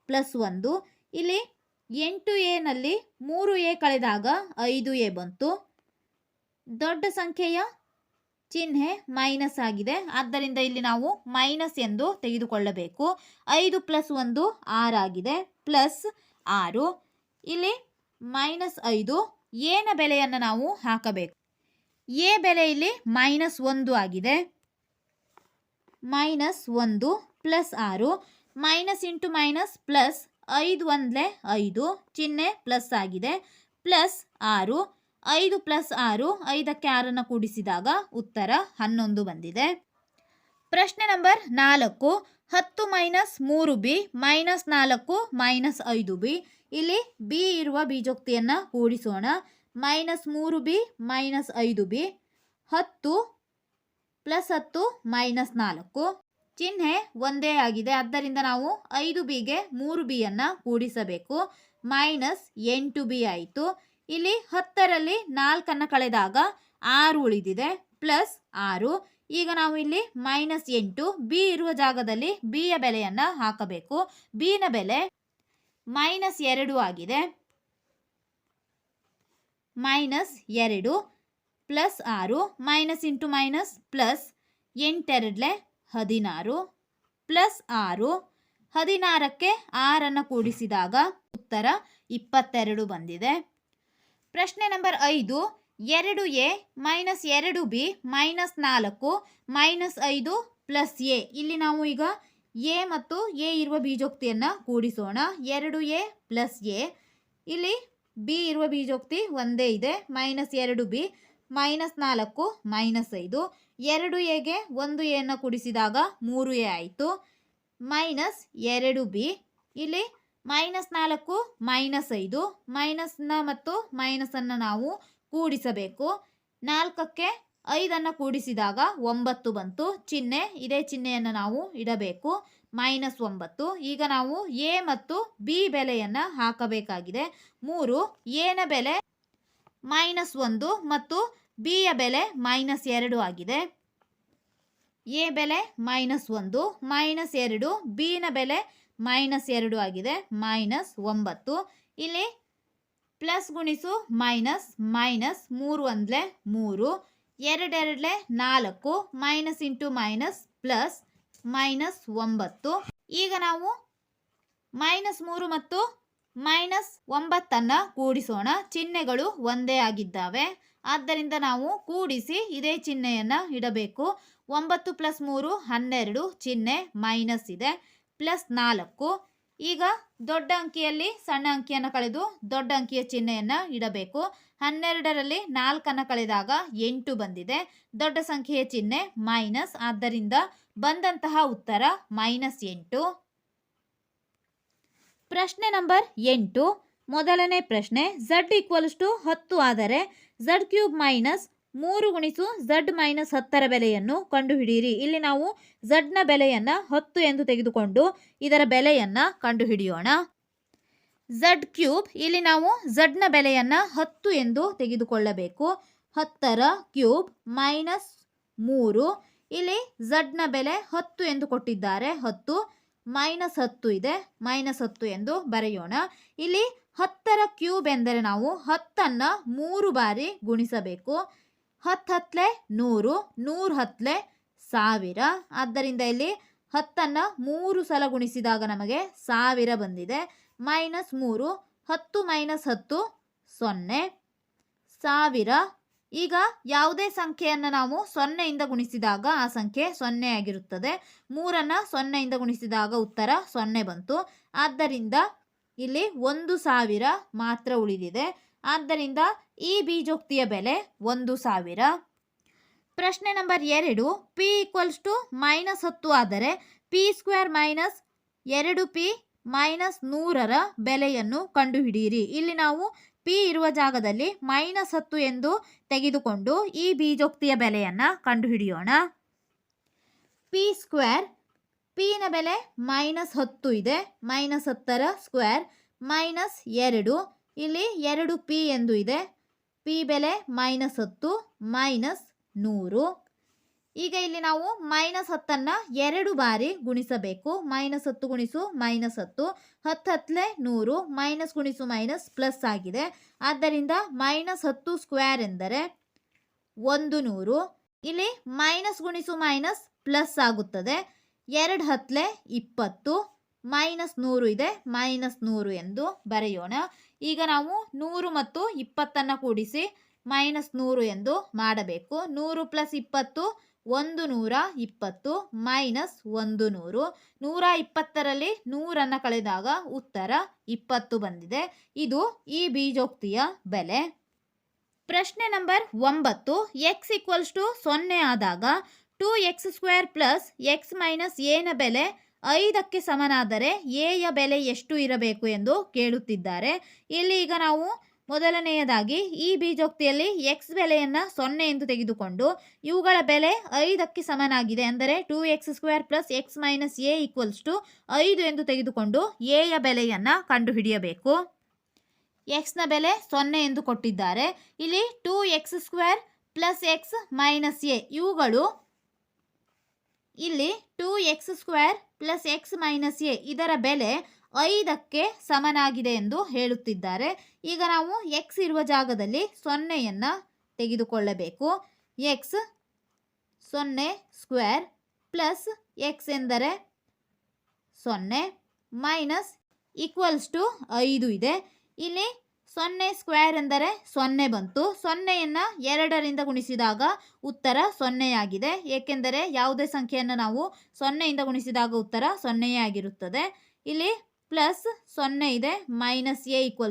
+ 1. ಇಲ್ಲಿ 8aನಲ್ಲಿ 3a ಕಳೆದಾಗ 5a ಬಂತು. ದೊಡ್ಡ ಸಂಖ್ಯೆಯ ಚಿಹ್ನೆ ಮೈನಸ್ ಆಗಿದೆ, ಆದ್ದರಿಂದ ಇಲ್ಲಿ ನಾವು ಮೈನಸ್ ಎಂದು ತೆಗೆದುಕೊಳ್ಳಬೇಕು. 5 + 1 6 ಆಗಿದೆ, ಪ್ಲಸ್ 6. ಇಲ್ಲಿ -5 ಎನ ಬೆಲೆಯನ್ನು ನಾವು ಹಾಕಬೇಕು. ಎ ಬೆಲೆ ಇಲ್ಲಿ -1 ಆಗಿದೆ. -1 + 6. ಮೈನಸ್ ಇಂಟು ಮೈನಸ್ ಪ್ಲಸ್, 5 1 5, ಚಿಹ್ನೆ ಪ್ಲಸ್ ಆಗಿದೆ, ಪ್ಲಸ್ 6. 5 + 6, 5ಕ್ಕೆ 6ಅನ್ನು ಕೂಡಿಸಿದಾಗ ಉತ್ತರ 11 ಬಂದಿದೆ. ಪ್ರಶ್ನೆ ನಂಬರ್ 4. 10 - 3b -4 -5b. ಇಲ್ಲಿ b ಇರುವ ಬೀಜೋಕ್ತಿಯನ್ನು ಕೂಡಿಸೋಣ. -3b -5b. 10 + 10 -4. ಚಿಹ್ನೆ ಒಂದೇ ಆಗಿದೆ, ಆದ್ದರಿಂದ ನಾವು 5bಗೆ 3bಯನ್ನು ಕೂಡಿಸಬೇಕು. -8b ಆಯಿತು. ಇಲ್ಲಿ 10ರಲ್ಲಿ 4ಅನ್ನು ಕಳೆದಾಗ 6 ಉಳಿದಿದೆ, ಪ್ಲಸ್ 6. ಈಗ ನಾವು ಇಲ್ಲಿ -8 ಬಿ ಇರುವ ಜಾಗದಲ್ಲಿ ಬಿಯ ಬೆಲೆಯನ್ನು ಹಾಕಬೇಕು. ಬಿನ ಬೆಲೆ -2 ಆಗಿದೆ. -2 plus 6, minus into minus plus, 8 2 16, plus 6. 16ಕ್ಕೆ 6ಅನ್ನು ಕೂಡಿಸಿದಾಗ ಉತ್ತರ 22 ಬಂದಿದೆ. ಪ್ರಶ್ನೆ ನಂಬರ್ 5. 2a - 2b -4 -5 + a. ಇಲ್ಲಿ ನಾವು ಈಗ a ಮತ್ತು a ಇರುವ ಬೀಜೋಕ್ತಿಯನ್ನು ಕೂಡಿಸೋಣ. 2a + a. ಇಲ್ಲಿ b ಇರುವ ಬೀಜೋಕ್ತಿ ಒಂದೇ ಇದೆ, -2b -4 -5. 2aಗೆ 1aಯನ್ನು ಕೂಡಿಸಿದಾಗ 3a ಆಯಿತು, -2b. ಇಲ್ಲಿ -4 -5, ಮೈನಸ್ನ ಮತ್ತು ಮೈನಸನ್ನು ನಾವು ಕೂಡಿಸಬೇಕು. 4ಕ್ಕೆ 5ಅನ್ನು ಕೂಡಿಸಿದಾಗ 9 ಬಂತು. ಚಿಹ್ನೆ ಇದೇ ಚಿಹ್ನೆಯನ್ನು ನಾವು ಇಡಬೇಕು, -9. ಈಗ ನಾವು a ಮತ್ತು b ಬೆಲೆಯನ್ನು ಹಾಕಬೇಕಾಗಿದೆ. 3 ಎನ ಬೆಲೆ -1 ಮತ್ತು ಬಿಯ ಬೆಲೆ -2 ಆಗಿದೆ. ಎ ಬೆಲೆ -1 -2, ಬಿನ ಬೆಲೆ -2 ಆಗಿದೆ, -9. ಇಲ್ಲಿ ಪ್ಲಸ್ ಗುಣಿಸು minus, -3 1 3, 2 2 4, minus into minus plus, -9. ಈಗ ನಾವು -3 ಮತ್ತು -9 ಕೂಡಿಸೋಣ. ಚಿಹ್ನೆಗಳು ಒಂದೇ ಆಗಿದ್ದಾವೆ, ಆದ್ದರಿಂದ ನಾವು ಕೂಡಿಸಿ ಇದೇ ಚಿಹ್ನೆಯನ್ನು ಇಡಬೇಕು. 9 + 3 12, ಚಿಹ್ನೆ ಮೈನಸ್ ಇದೆ, ಪ್ಲಸ್ 4. ಈಗ ದೊಡ್ಡ ಅಂಕಿಯಲ್ಲಿ ಸಣ್ಣ ಅಂಕಿಯನ್ನು ಕಳೆದು ದೊಡ್ಡ ಅಂಕಿಯ ಚಿಹ್ನೆಯನ್ನು ಇಡಬೇಕು. 12ರಲ್ಲಿ 4ಅನ್ನು ಕಳೆದಾಗ 8 ಬಂದಿದೆ. ದೊಡ್ಡ ಸಂಖ್ಯೆಯ ಚಿಹ್ನೆ ಮೈನಸ್, ಆದ್ದರಿಂದ ಬಂದಂತಹ ಉತ್ತರ -8. ಪ್ರಶ್ನೆ ನಂಬರ್ 8. ಮೊದಲನೇ ಪ್ರಶ್ನೆ. z = 10 ಆದರೆ z³ - 3 × z - 10ರ ಬೆಲೆಯನ್ನು ಕಂಡುಹಿಡಿಯಿರಿ. ಇಲ್ಲಿ ನಾವು z ನ ಬೆಲೆಯನ್ನು 10 ಎಂದು ತೆಗೆದುಕೊಂಡು ಇದರ ಬೆಲೆಯನ್ನು ಕಂಡುಹಿಡಿಯೋಣ. z³ ಇಲ್ಲಿ ನಾವು z ನ ಬೆಲೆಯನ್ನು 10 ಎಂದು ತೆಗೆದುಕೊಳ್ಳಬೇಕು. 10ರ ಕ್ಯೂಬ್ -3. ಇಲ್ಲಿ z ನ ಬೆಲೆ 10 ಎಂದು ಕೊಟ್ಟಿದ್ದಾರೆ. 10 -10 ಇದೆ, -10 ಎಂದು ಬರೆಯೋಣ. ಇಲ್ಲಿ 10ರ ಕ್ಯೂಬ್ ಎಂದರೆ ನಾವು 10ಅನ್ನು 3 ಬಾರಿ ಗುಣಿಸಬೇಕು. 10 ಹತ್ತಲೆ 100, 100 ಹತ್ತಲೆ 1000. ಆದ್ದರಿಂದ ಇಲ್ಲಿ 10ಅನ್ನು 3 ಸಲ ಗುಣಿಸಿದಾಗ ನಮಗೆ 1000 ಬಂದಿದೆ. -3, 10 - 10 0, 1000. ಈಗ ಯಾವುದೇ ಸಂಖ್ಯೆಯನ್ನು ನಾವು 0ಇಂದ ಗುಣಿಸಿದಾಗ ಆ ಸಂಖ್ಯೆ 0 ಆಗಿರುತ್ತದೆ. 3ಅನ್ನು 0ಇಂದ ಗುಣಿಸಿದಾಗ ಉತ್ತರ 0 ಬಂತು. ಆದ್ದರಿಂದ ಇಲ್ಲಿ 1000 ಮಾತ್ರ ಉಳಿದಿದೆ. ಆದ್ದರಿಂದ ಈ ಬೀಜೋಕ್ತಿಯ ಬೆಲೆ 1000. ಪ್ರಶ್ನೆ ನಂಬರ್ 2, p = -10 ಆದರೆ p² - 2p - 100ರ ಬೆಲೆಯನ್ನು ಕಂಡುಹಿಡಿಯಿರಿ. ಇಲ್ಲಿ ನಾವು p ಇರುವ ಜಾಗದಲ್ಲಿ -10 ಎಂದು ತೆಗೆದುಕೊಂಡು ಈ ಬೀಜೋಕ್ತಿಯ ಬೆಲೆಯನ್ನು ಕಂಡುಹಿಡಿಯೋಣ. p², p ನ ಬೆಲೆ -10 ಇದೆ. -10ರ ಸ್ಕ್ವೇರ್ -2, ಇಲ್ಲಿ 2p ಎಂದು ಇದೆ. p ಬೆಲೆ -10 -100. ಈಗ ಇಲ್ಲಿ ನಾವು -10ಅನ್ನು 2 ಬಾರಿ ಗುಣಿಸಬೇಕು. -10 ಗುಣಿಸು -10, 10 ಹತ್ತಲೆ 100, ಮೈನಸ್ ಗುಣಿಸು ಮೈನಸ್ ಪ್ಲಸ್ ಆಗಿದೆ. ಆದ್ದರಿಂದ -10² ಎಂದರೆ 100. ಇಲ್ಲಿ ಮೈನಸ್ ಗುಣಿಸು ಮೈನಸ್ ಪ್ಲಸ್ ಆಗುತ್ತದೆ. 2 ಹತ್ತಲೆ 20, -100 ಇದೆ, -100 ಎಂದು ಬರೆಯೋಣ. ಈಗ ನಾವು 100 ಮತ್ತು 20ಅನ್ನು ಕೂಡಿಸಿ -100 ಎಂದು ಮಾಡಬೇಕು. 100 + 20 120 -100. 120ರಲ್ಲಿ 100ಅನ್ನು ಕಳೆದಾಗ ಉತ್ತರ 20 ಬಂದಿದೆ. ಇದು ಈ ಬೀಜೋಕ್ತಿಯ ಬೆಲೆ. ಪ್ರಶ್ನೆ ನಂಬರ್ 9, x = 0 ಆದಾಗ 2x² + x - a ನ ಬೆಲೆ 5ಕ್ಕೆ ಸಮನಾದರೆ a ಯ ಬೆಲೆ ಎಷ್ಟು ಇರಬೇಕು ಎಂದು ಕೇಳುತ್ತಿದ್ದಾರೆ. ಇಲ್ಲಿ ಈಗ ನಾವು ಮೊದಲನೆಯದಾಗಿ ಈ ಬೀಜೋಕ್ತಿಯಲ್ಲಿ x ಬೆಲೆಯನ್ನು 0 ಎಂದು ತೆಗೆದುಕೊಂಡು ಇವುಗಳ ಬೆಲೆ 5ಕ್ಕೆ ಸಮನಾಗಿದೆ ಅಂದರೆ 2x² + x - a = 5 ಎಂದು ತೆಗೆದುಕೊಂಡು a ಯ ಬೆಲೆಯನ್ನು ಕಂಡುಹಿಡಿಯಬೇಕು. x ನ ಬೆಲೆ 0 ಎಂದು ಕೊಟ್ಟಿದ್ದಾರೆ. ಇಲ್ಲಿ 2x² + x - a ಇವುಗಳು ಇಲ್ಲಿ 2x² + x - a ಇದರ ಬೆಲೆ 5ಕ್ಕೆ ಸಮನಾಗಿದೆ ಎಂದು ಹೇಳುತ್ತಿದ್ದಾರೆ. ಈಗ ನಾವು x ಇರುವ ಜಾಗದಲ್ಲಿ 0ಯನ್ನು ತೆಗೆದುಕೊಳ್ಳಬೇಕು. x 0² ಪ್ಲಸ್ x ಎಂದರೆ 0 ಮೈನಸ್ ಈಕ್ವಲ್ಸ್ ಟು 5 ಇದೆ. ಇಲ್ಲಿ 0² ಎಂದರೆ 0 ಬಂತು. 0ಯನ್ನು 2ರಿಂದ ಗುಣಿಸಿದಾಗ ಉತ್ತರ 0 ಆಗಿದೆ. ಏಕೆಂದರೆ ಯಾವುದೇ ಸಂಖ್ಯೆಯನ್ನು ನಾವು 0ಇಂದ ಗುಣಿಸಿದಾಗ ಉತ್ತರ 0 ಆಗಿರುತ್ತದೆ. ಇಲ್ಲಿ ಪ್ಲಸ್ 0 ಇದೆ, -a =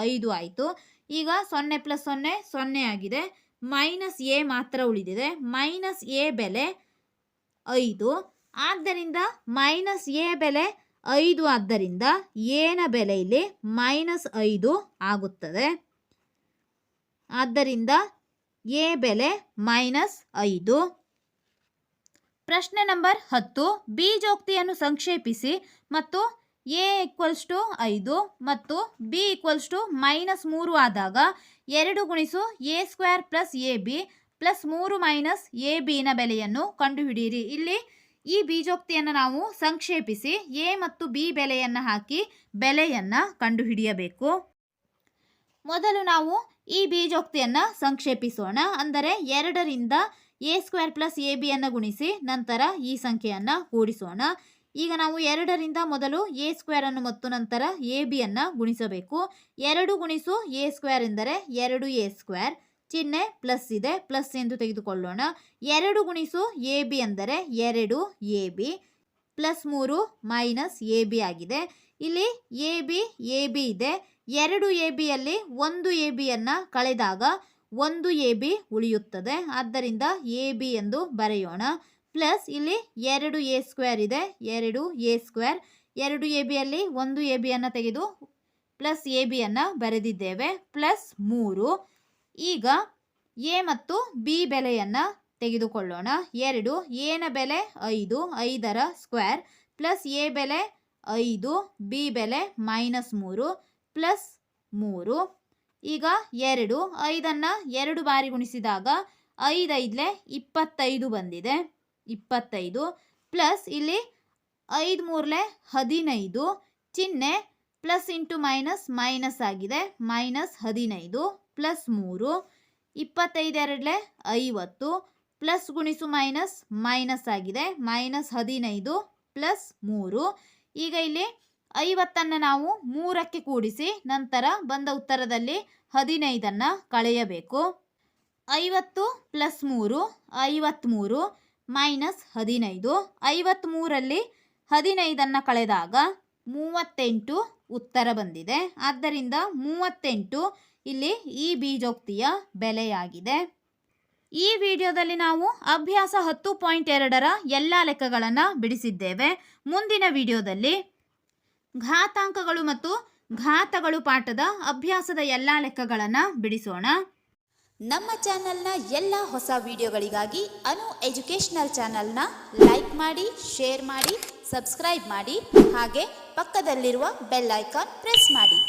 5 ಆಯಿತು. ಈಗ 0 + 0 0 ಆಗಿದೆ. -a ಮಾತ್ರ ಉಳಿದಿದೆ. -a ಬೆಲೆ 5. ಆದ್ದರಿಂದ -a ಬೆಲೆ 5 ಆದ್ದರಿಂದ a ನ ಬೆಲೆ ಇಲ್ಲಿ -5 ಆಗುತ್ತದೆ. ಆದ್ದರಿಂದ a ಬೆಲೆ -5. ಪ್ರಶ್ನೆ ನಂಬರ್ 10, ಬೀಜೋಕ್ತಿಯನ್ನು ಸಂಕ್ಷೇಪಿಸಿ ಮತ್ತು a = 5 ಮತ್ತು b = -3 ಆದಾಗ 2 × a² + ab + 3 - ab ನ ಬೆಲೆಯನ್ನು ಕಂಡುಹಿಡಿಯಿರಿ. ಇಲ್ಲಿ ಈ ಬೀಜೋಕ್ತಿಯನ್ನು ನಾವು ಸಂಕ್ಷೇಪಿಸಿ a ಮತ್ತು b ಬೆಲೆಯನ್ನು ಹಾಕಿ ಬೆಲೆಯನ್ನು ಕಂಡುಹಿಡಿಯಬೇಕು. ಮೊದಲು ನಾವು ಈ ಬೀಜೋಕ್ತಿಯನ್ನು ಸಂಕ್ಷೇಪಿಸೋಣ. ಅಂದರೆ 2ರಿಂದ a² + ab ಅನ್ನು ಗುಣಿಸಿ ನಂತರ ಈ ಸಂಖ್ಯೆಯನ್ನು ಕೂಡಿಸೋಣ. ಈಗ ನಾವು 2ರಿಂದ ಮೊದಲು a² ಅನ್ನು ಮತ್ತು ನಂತರ ab ಅನ್ನು ಗುಣಿಸಬೇಕು. 2 × a² ಎಂದರೆ 2a², ಚಿಹ್ನೆ ಪ್ಲಸ್ ಇದೆ, ಪ್ಲಸ್ ಎಂದು ತೆಗೆದುಕೊಳ್ಳೋಣ. 2 × ab ಅಂದರೆ 2ab ಪ್ಲಸ್ 3 - ab ಆಗಿದೆ. ಇಲ್ಲಿ ab ಇದೆ. 2abಯಲ್ಲಿ 1abಯನ್ನು ಕಳೆದಾಗ 1ab ಉಳಿಯುತ್ತದೆ. ಆದ್ದರಿಂದ ab ಎಂದು ಬರೆಯೋಣ. ಪ್ಲಸ್ ಇಲ್ಲಿ 2a² ಇದೆ, 2a², 2abಯಲ್ಲಿ 1abಯನ್ನು ತೆಗೆದು ಪ್ಲಸ್ abಯನ್ನು ಬರೆದಿದ್ದೇವೆ, ಪ್ಲಸ್ 3. ಈಗ a ಮತ್ತು b ಬೆಲೆಯನ್ನು ತೆಗೆದುಕೊಳ್ಳೋಣ. 2 a ನ ಬೆಲೆ 5, 5ರ ಸ್ಕ್ವೇರ್ ಪ್ಲಸ್ a ಬೆಲೆ 5, b ಬೆಲೆ -3 ಪ್ಲಸ್ 3. ಈಗ 2 5ಅನ್ನು 2 ಬಾರಿ ಗುಣಿಸಿದಾಗ 5 5 25 ಬಂದಿದೆ. 25 ಪ್ಲಸ್ ಇಲ್ಲಿ 5 3 15, ಚಿಹ್ನೆ ಪ್ಲಸ್ ಇಂಟು ಮೈನಸ್ ಆಗಿದೆ. -15 ಪ್ಲಸ್ 3. 25 ಎರಡಲೆ 50 ಪ್ಲಸ್ ಗುಣಿಸು ಮೈನಸ್ ಮೈನಸ್ ಆಗಿದೆ, -15 ಪ್ಲಸ್ 3. ಈಗ ಇಲ್ಲಿ 50 ನಾವು 3ಕ್ಕೆ ಕೂಡಿಸಿ ನಂತರ ಬಂದ ಉತ್ತರದಲ್ಲಿ 15 ಕಳೆಯಬೇಕು. 50 ಪ್ಲಸ್ 3 53 ಮೈನಸ್ 15. 53ರಲ್ಲಿ 15 ಕಳೆದಾಗ 38 ಉತ್ತರ ಬಂದಿದೆ. ಆದ್ದರಿಂದ 38 ಇಲ್ಲಿ ಈ ಬೀಜೋಕ್ತಿಯ ಬೆಲೆಯಾಗಿದೆ. ಈ ವಿಡಿಯೋದಲ್ಲಿ ನಾವು ಅಭ್ಯಾಸ 10.2ರ ಎಲ್ಲ ಲೆಕ್ಕಗಳನ್ನು ಬಿಡಿಸಿದ್ದೇವೆ. ಮುಂದಿನ ವಿಡಿಯೋದಲ್ಲಿ ಘಾತಾಂಕಗಳು ಮತ್ತು ಘಾತಗಳು ಪಾಠದ ಅಭ್ಯಾಸದ ಎಲ್ಲ ಲೆಕ್ಕಗಳನ್ನು ಬಿಡಿಸೋಣ. ನಮ್ಮ ಚಾನೆಲ್ನ ಎಲ್ಲ ಹೊಸ ವಿಡಿಯೋಗಳಿಗಾಗಿ ಅನು ಎಜುಕೇಷನಲ್ ಚಾನೆಲ್ನ ಲೈಕ್ ಮಾಡಿ, ಶೇರ್ ಮಾಡಿ, ಸಬ್ಸ್ಕ್ರೈಬ್ ಮಾಡಿ, ಹಾಗೆ ಪಕ್ಕದಲ್ಲಿರುವ ಬೆಲ್ ಐಕಾನ್ ಪ್ರೆಸ್ ಮಾಡಿ.